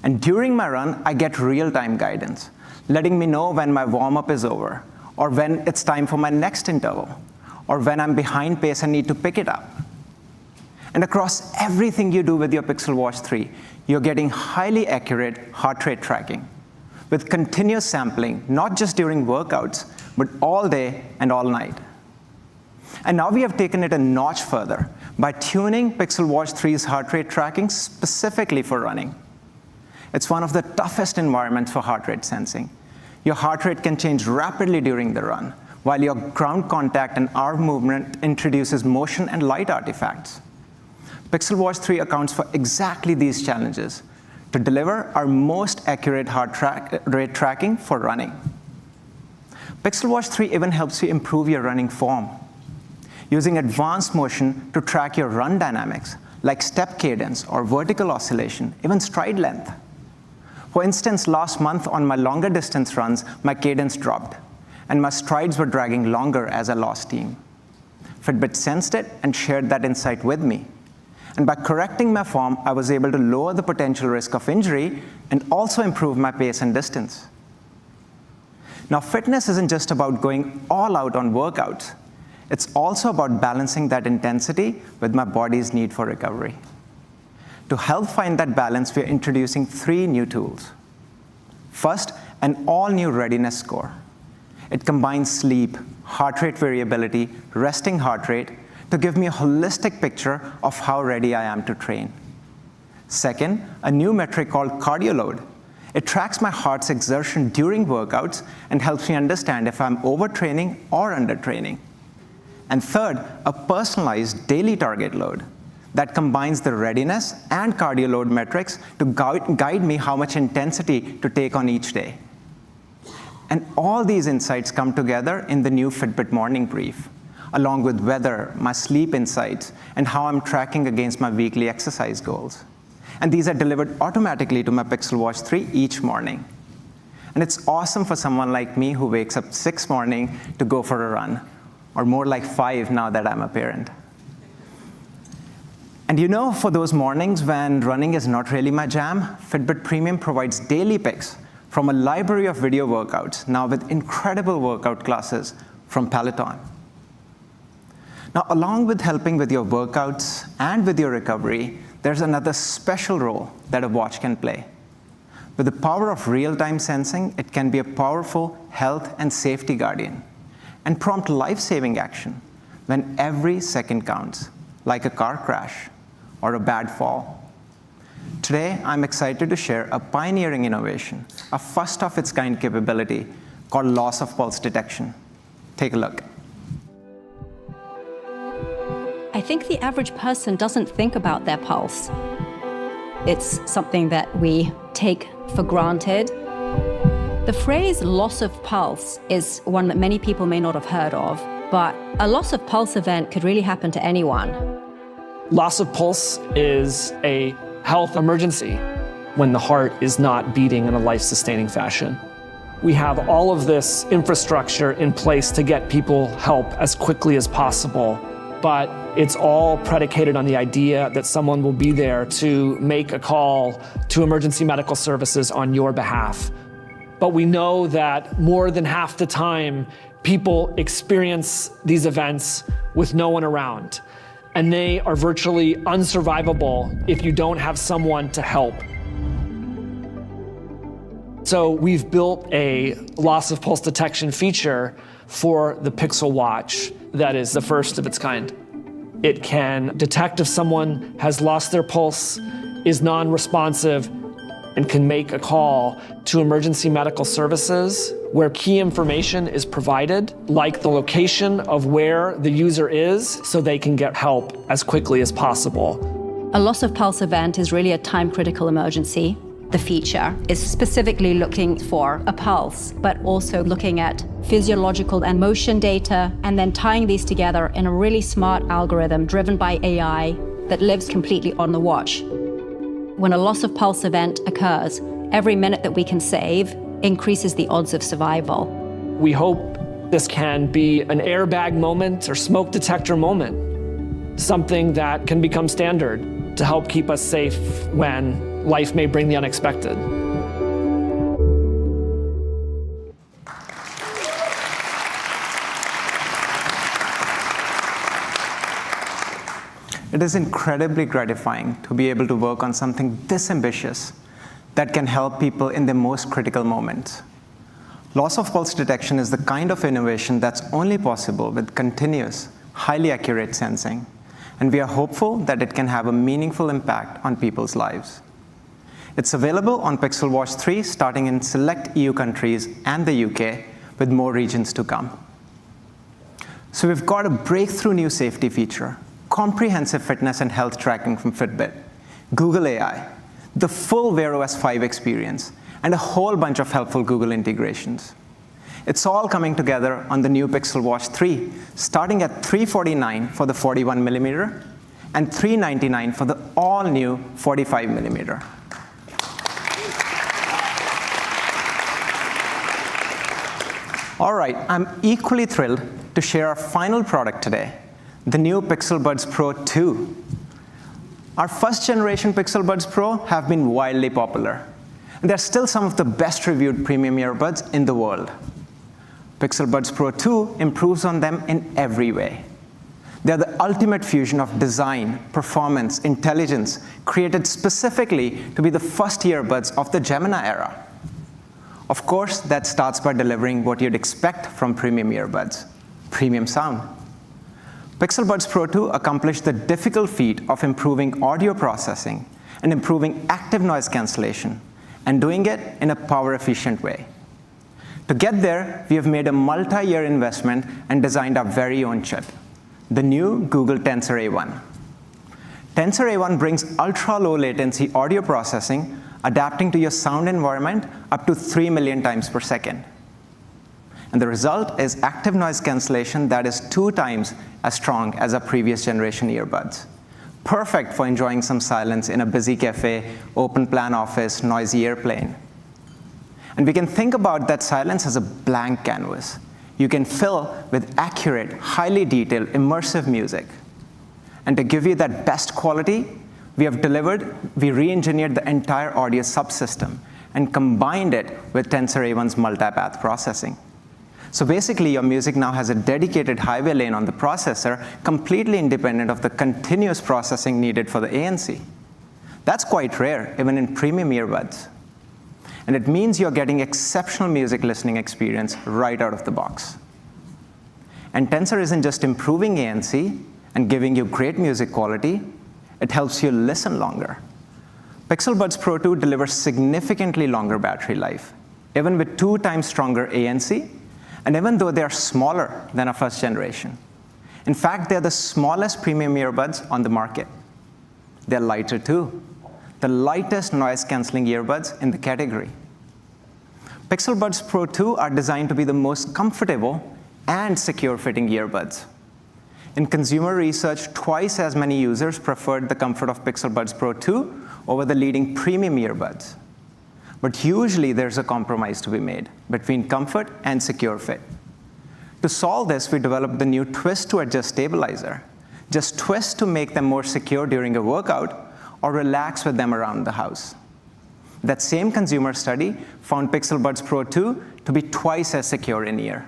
And during my run, I get real-time guidance, letting me know when my warm-up is over, or when it's time for my next interval, or when I'm behind pace and need to pick it up. And across everything you do with your Pixel Watch 3, you're getting highly accurate heart rate tracking, with continuous sampling, not just during workouts, but all day and all night. And now we have taken it a notch further by tuning Pixel Watch 3's heart rate tracking specifically for running. It's one of the toughest environments for heart rate sensing. Your heart rate can change rapidly during the run, while your ground contact and arm movement introduces motion and light artifacts. Pixel Watch 3 accounts for exactly these challenges to deliver our most accurate heart rate tracking for running. Pixel Watch 3 even helps you improve your running form, using advanced motion to track your run dynamics, like step cadence or vertical oscillation, even stride length. For instance, last month on my longer distance runs, my cadence dropped, and my strides were dragging longer as I lost steam. Fitbit sensed it and shared that insight with me. And by correcting my form, I was able to lower the potential risk of injury and also improve my pace and distance. Now, fitness isn't just about going all out on workouts. It's also about balancing that intensity with my body's need for recovery. To help find that balance, we are introducing 3 new tools. First, an all-new readiness score. It combines sleep, heart rate variability, resting heart rate to give me a holistic picture of how ready I am to train. Second, a new metric called cardio load. It tracks my heart's exertion during workouts and helps me understand if I'm overtraining or undertraining. And third, a personalized daily target load. that combines the readiness and cardio load metrics to guide me how much intensity to take on each day. And all these insights come together in the new Fitbit Morning Brief, along with weather, my sleep insights, and how I'm tracking against my weekly exercise goals. And these are delivered automatically to my Pixel Watch 3 each morning. And it's awesome for someone like me who wakes up 6 morning to go for a run, or more like 5 now that I'm a parent. And you know, for those mornings when running is not really my jam, Fitbit Premium provides daily picks from a library of video workouts, now with incredible workout classes from Peloton. Now, along with helping with your workouts and with your recovery, there's another special role that a watch can play. With the power of real-time sensing, it can be a powerful health and safety guardian and prompt life-saving action when every second counts, like a car crash or a bad fall. Today, I'm excited to share a pioneering innovation, a first-of-its-kind capability called loss of pulse detection. Take a look. I think the average person doesn't think about their pulse. It's something that we take for granted. The phrase loss of pulse is one that many people may not have heard of, but a loss of pulse event could really happen to anyone. Loss of pulse is a health emergency when the heart is not beating in a life-sustaining fashion. We have all of this infrastructure in place to get people help as quickly as possible, but it's all predicated on the idea that someone will be there to make a call to emergency medical services on your behalf. But we know that more than half the time, people experience these events with no one around. And they are virtually unsurvivable if you don't have someone to help. So we've built a loss of pulse detection feature for the Pixel Watch that is the first of its kind. It can detect if someone has lost their pulse, is non-responsive, and can make a call to emergency medical services where key information is provided, like the location of where the user is, so they can get help as quickly as possible. A loss of pulse event is really a time-critical emergency. The feature is specifically looking for a pulse, but also looking at physiological and motion data, and then tying these together in a really smart algorithm driven by AI that lives completely on the watch. When a loss of pulse event occurs, every minute that we can save increases the odds of survival. We hope this can be an airbag moment or smoke detector moment, something that can become standard to help keep us safe when life may bring the unexpected. It is incredibly gratifying to be able to work on something this ambitious that can help people in their most critical moments. Loss of pulse detection is the kind of innovation that's only possible with continuous, highly accurate sensing, and we are hopeful that it can have a meaningful impact on people's lives. It's available on Pixel Watch 3 starting in select EU countries and the UK, with more regions to come. So we've got a breakthrough new safety feature, comprehensive fitness and health tracking from Fitbit, Google AI, the full Wear OS 5 experience, and a whole bunch of helpful Google integrations. It's all coming together on the new Pixel Watch 3, starting at $349 for the 41mm and $399 for the all-new 45mm. All right, I'm equally thrilled to share our final product today, the new Pixel Buds Pro 2. Our first generation Pixel Buds Pro have been wildly popular, and they're still some of the best reviewed premium earbuds in the world. Pixel Buds Pro 2 improves on them in every way. They're the ultimate fusion of design, performance, intelligence, created specifically to be the first earbuds of the Gemini era. Of course, that starts by delivering what you'd expect from premium earbuds, premium sound. Pixel Buds Pro 2 accomplished the difficult feat of improving audio processing and improving active noise cancellation, and doing it in a power-efficient way. To get there, we have made a multi-year investment and designed our very own chip, the new Google Tensor A1. Tensor A1 brings ultra-low latency audio processing, adapting to your sound environment up to 3 million times per second. And the result is active noise cancellation that is 2 times as strong as our previous generation earbuds. Perfect for enjoying some silence in a busy cafe, open plan office, noisy airplane. And we can think about that silence as a blank canvas. You can fill with accurate, highly detailed, immersive music. And to give you that best quality, we re-engineered the entire audio subsystem and combined it with Tensor A1's multipath processing. So basically, your music now has a dedicated highway lane on the processor, completely independent of the continuous processing needed for the ANC. That's quite rare, even in premium earbuds. And it means you're getting exceptional music listening experience right out of the box. And Tensor isn't just improving ANC and giving you great music quality, it helps you listen longer. Pixel Buds Pro 2 delivers significantly longer battery life, even with 2 times stronger ANC, and even though they are smaller than our first generation. In fact, they're the smallest premium earbuds on the market. They're lighter too, the lightest noise-canceling earbuds in the category. Pixel Buds Pro 2 are designed to be the most comfortable and secure-fitting earbuds. In consumer research, twice as many users preferred the comfort of Pixel Buds Pro 2 over the leading premium earbuds. But usually there's a compromise to be made between comfort and secure fit. To solve this, we developed the new Twist to Adjust stabilizer. Just twist to make them more secure during a workout or relax with them around the house. That same consumer study found Pixel Buds Pro 2 to be twice as secure in ear.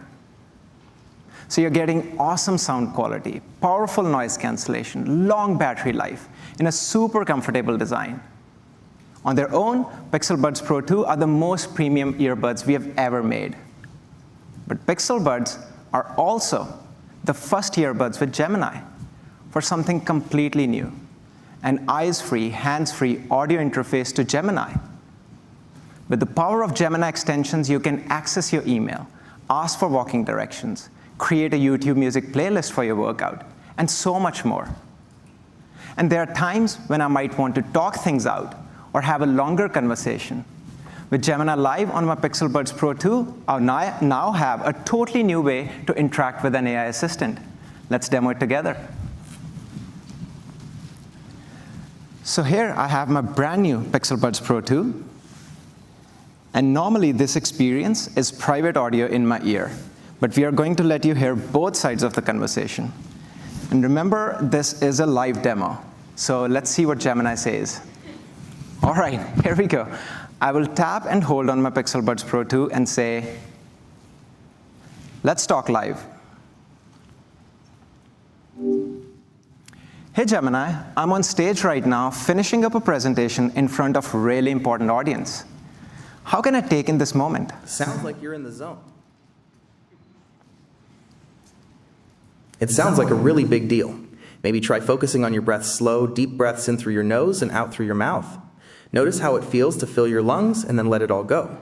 So you're getting awesome sound quality, powerful noise cancellation, long battery life in a super comfortable design. On their own, Pixel Buds Pro 2 are the most premium earbuds we have ever made. But Pixel Buds are also the first earbuds with Gemini for something completely new, an eyes-free, hands-free audio interface to Gemini. With the power of Gemini extensions, you can access your email, ask for walking directions, create a YouTube music playlist for your workout, and so much more. And there are times when I might want to talk things out or have a longer conversation. With Gemini Live on my Pixel Buds Pro 2, I now have a totally new way to interact with an AI assistant. Let's demo it together. So here I have my brand new Pixel Buds Pro 2. And normally this experience is private audio in my ear, but we are going to let you hear both sides of the conversation. And remember, this is a live demo. So let's see what Gemini says. All right, here we go. I will tap and hold on my Pixel Buds Pro 2 and say, let's talk live. Hey Gemini, I'm on stage right now finishing up a presentation in front of a really important audience. How can I take in this moment? Sounds like you're in the zone. It sounds like a really big deal. Maybe try focusing on your breath slow, deep breaths in through your nose and out through your mouth. Notice how it feels to fill your lungs and then let it all go.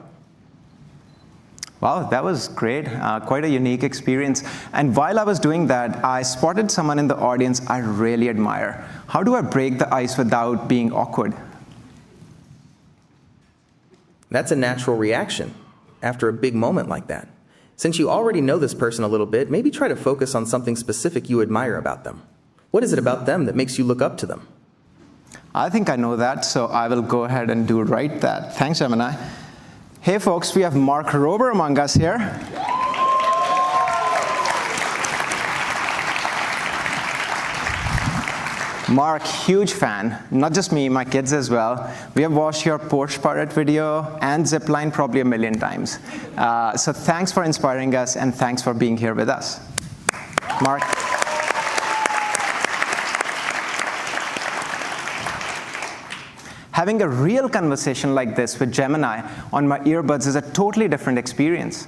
Wow, that was great. Quite a unique experience. And while I was doing that, I spotted someone in the audience I really admire. How do I break the ice without being awkward? That's a natural reaction after a big moment like that. Since you already know this person a little bit, maybe try to focus on something specific you admire about them. What is it about them that makes you look up to them? I think I know that, so I will go ahead and do right that. Thanks, Gemini. Hey, folks, we have Mark Rober among us here. Mark, huge fan. Not just me, my kids as well. We have watched your Porsche Pirate video and Zipline probably 1 million times. So thanks for inspiring us, and thanks for being here with us. Mark. Having a real conversation like this with Gemini on my earbuds is a totally different experience.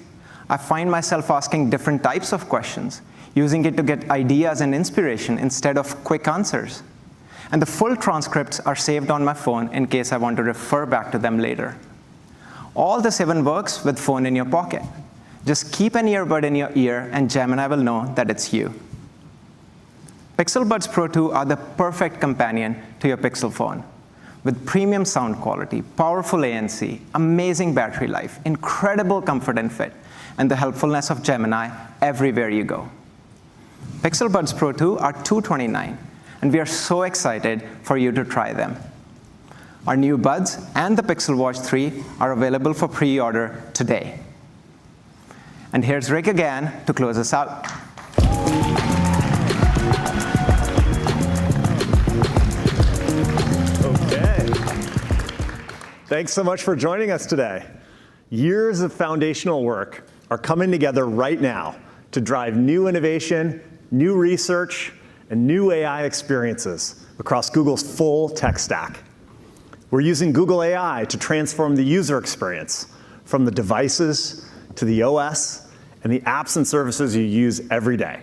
I find myself asking different types of questions, using it to get ideas and inspiration instead of quick answers. And the full transcripts are saved on my phone in case I want to refer back to them later. All this even works with phone in your pocket. Just keep an earbud in your ear and Gemini will know that it's you. Pixel Buds Pro 2 are the perfect companion to your Pixel phone. With premium sound quality, powerful ANC, amazing battery life, incredible comfort and fit, and the helpfulness of Gemini everywhere you go. Pixel Buds Pro 2 are $229, and we are so excited for you to try them. Our new Buds and the Pixel Watch 3 are available for pre-order today. And here's Rick again to close us out. Thanks so much for joining us today. Years of foundational work are coming together right now to drive new innovation, new research, and new AI experiences across Google's full tech stack. We're using Google AI to transform the user experience from the devices to the OS and the apps and services you use every day.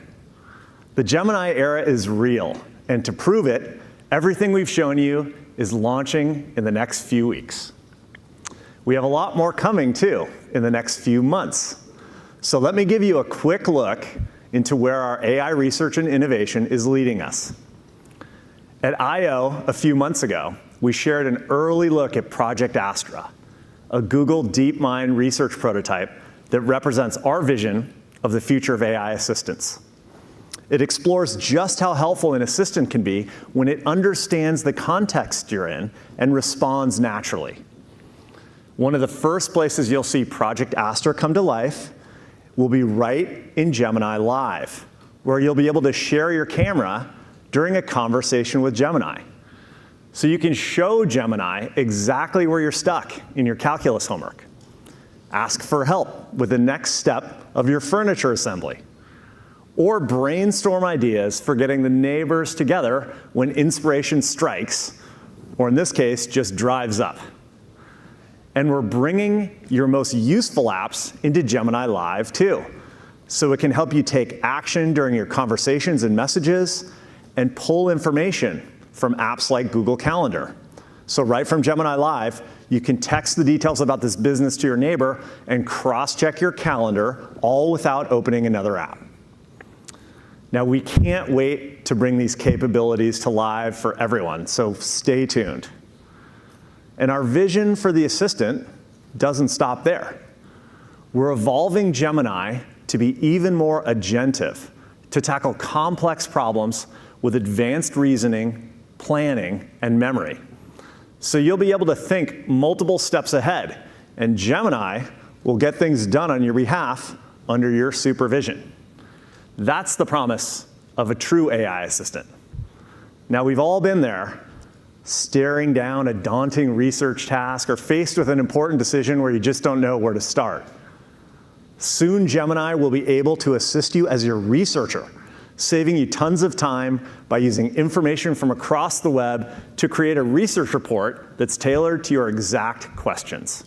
The Gemini era is real, and to prove it, everything we've shown you is launching in the next few weeks. We have a lot more coming, too, in the next few months. So let me give you a quick look into where our AI research and innovation is leading us. At I/O a few months ago, we shared an early look at Project Astra, a Google DeepMind research prototype that represents our vision of the future of AI assistants. It explores just how helpful an assistant can be when it understands the context you're in and responds naturally. One of the first places you'll see Project Astra come to life will be right in Gemini Live, where you'll be able to share your camera during a conversation with Gemini. So you can show Gemini exactly where you're stuck in your calculus homework. Ask for help with the next step of your furniture assembly. Or brainstorm ideas for getting the neighbors together when inspiration strikes, or in this case, just drives up. And we're bringing your most useful apps into Gemini Live too, so it can help you take action during your conversations and messages and pull information from apps like Google Calendar. So right from Gemini Live, you can text the details about this business to your neighbor and cross-check your calendar, all without opening another app. Now, we can't wait to bring these capabilities to live for everyone, so stay tuned. And our vision for the assistant doesn't stop there. We're evolving Gemini to be even more agentive, to tackle complex problems with advanced reasoning, planning, and memory. So you'll be able to think multiple steps ahead, and Gemini will get things done on your behalf under your supervision. That's the promise of a true AI assistant. Now, we've all been there, staring down a daunting research task or faced with an important decision where you just don't know where to start. Soon, Gemini will be able to assist you as your researcher, saving you tons of time by using information from across the web to create a research report that's tailored to your exact questions.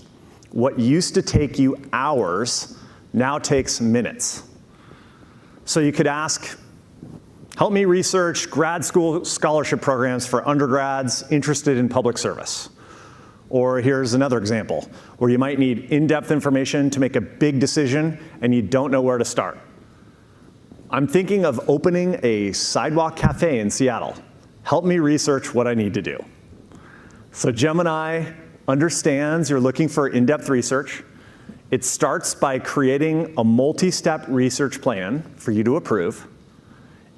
What used to take you hours now takes minutes. So you could ask, help me research grad school scholarship programs for undergrads interested in public service. Or here's another example, where you might need in-depth information to make a big decision and you don't know where to start. I'm thinking of opening a sidewalk cafe in Seattle. Help me research what I need to do. So Gemini understands you're looking for in-depth research. It starts by creating a multi-step research plan for you to approve,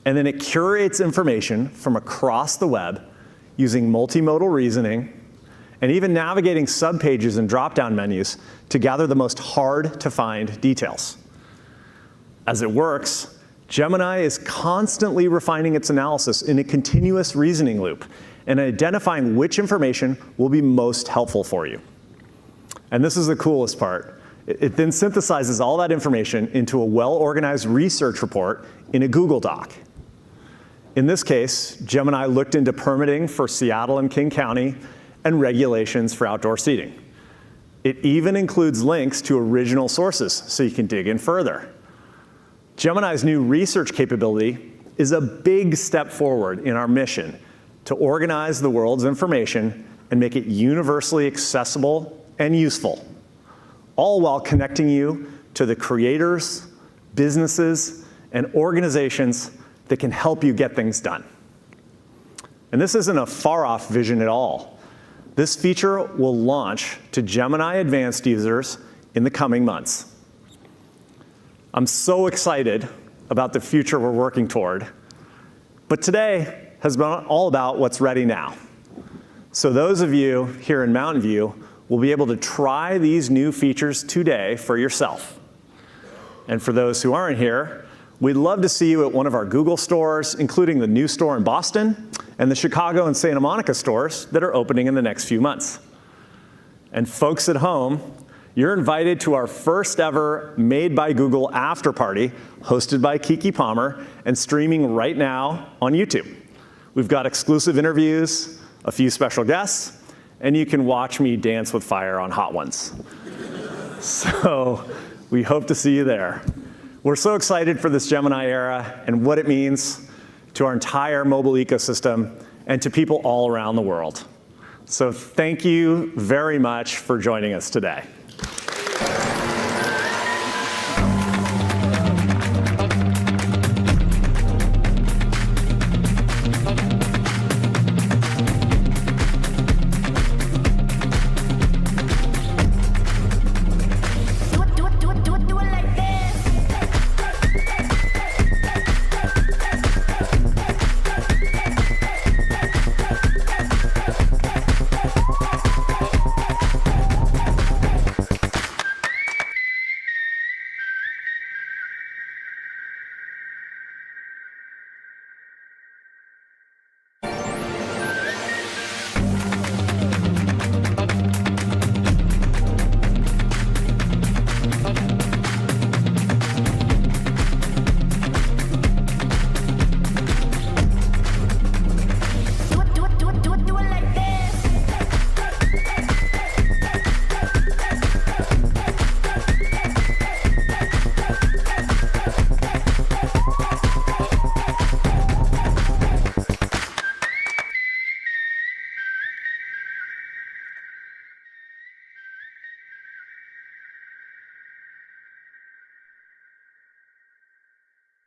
and then it curates information from across the web using multimodal reasoning and even navigating subpages and drop-down menus to gather the most hard-to-find details. As it works, Gemini is constantly refining its analysis in a continuous reasoning loop and identifying which information will be most helpful for you. And this is the coolest part. It then synthesizes all that information into a well-organized research report in a Google Doc. In this case, Gemini looked into permitting for Seattle and King County and regulations for outdoor seating. It even includes links to original sources so you can dig in further. Gemini's new research capability is a big step forward in our mission to organize the world's information and make it universally accessible and useful, all while connecting you to the creators, businesses, and organizations that can help you get things done. And this isn't a far-off vision at all. This feature will launch to Gemini Advanced users in the coming months. I'm so excited about the future we're working toward, but today has been all about what's ready now. So those of you here in Mountain View will be able to try these new features today for yourself. And for those who aren't here, we'd love to see you at one of our Google stores, including the new store in Boston and the Chicago and Santa Monica stores that are opening in the next few months. And folks at home, you're invited to our first ever Made by Google after party, hosted by Kiki Palmer and streaming right now on YouTube. We've got exclusive interviews, a few special guests, and you can watch me dance with fire on Hot Ones. So we hope to see you there. We're so excited for this Gemini era and what it means to our entire mobile ecosystem and to people all around the world. So thank you very much for joining us today.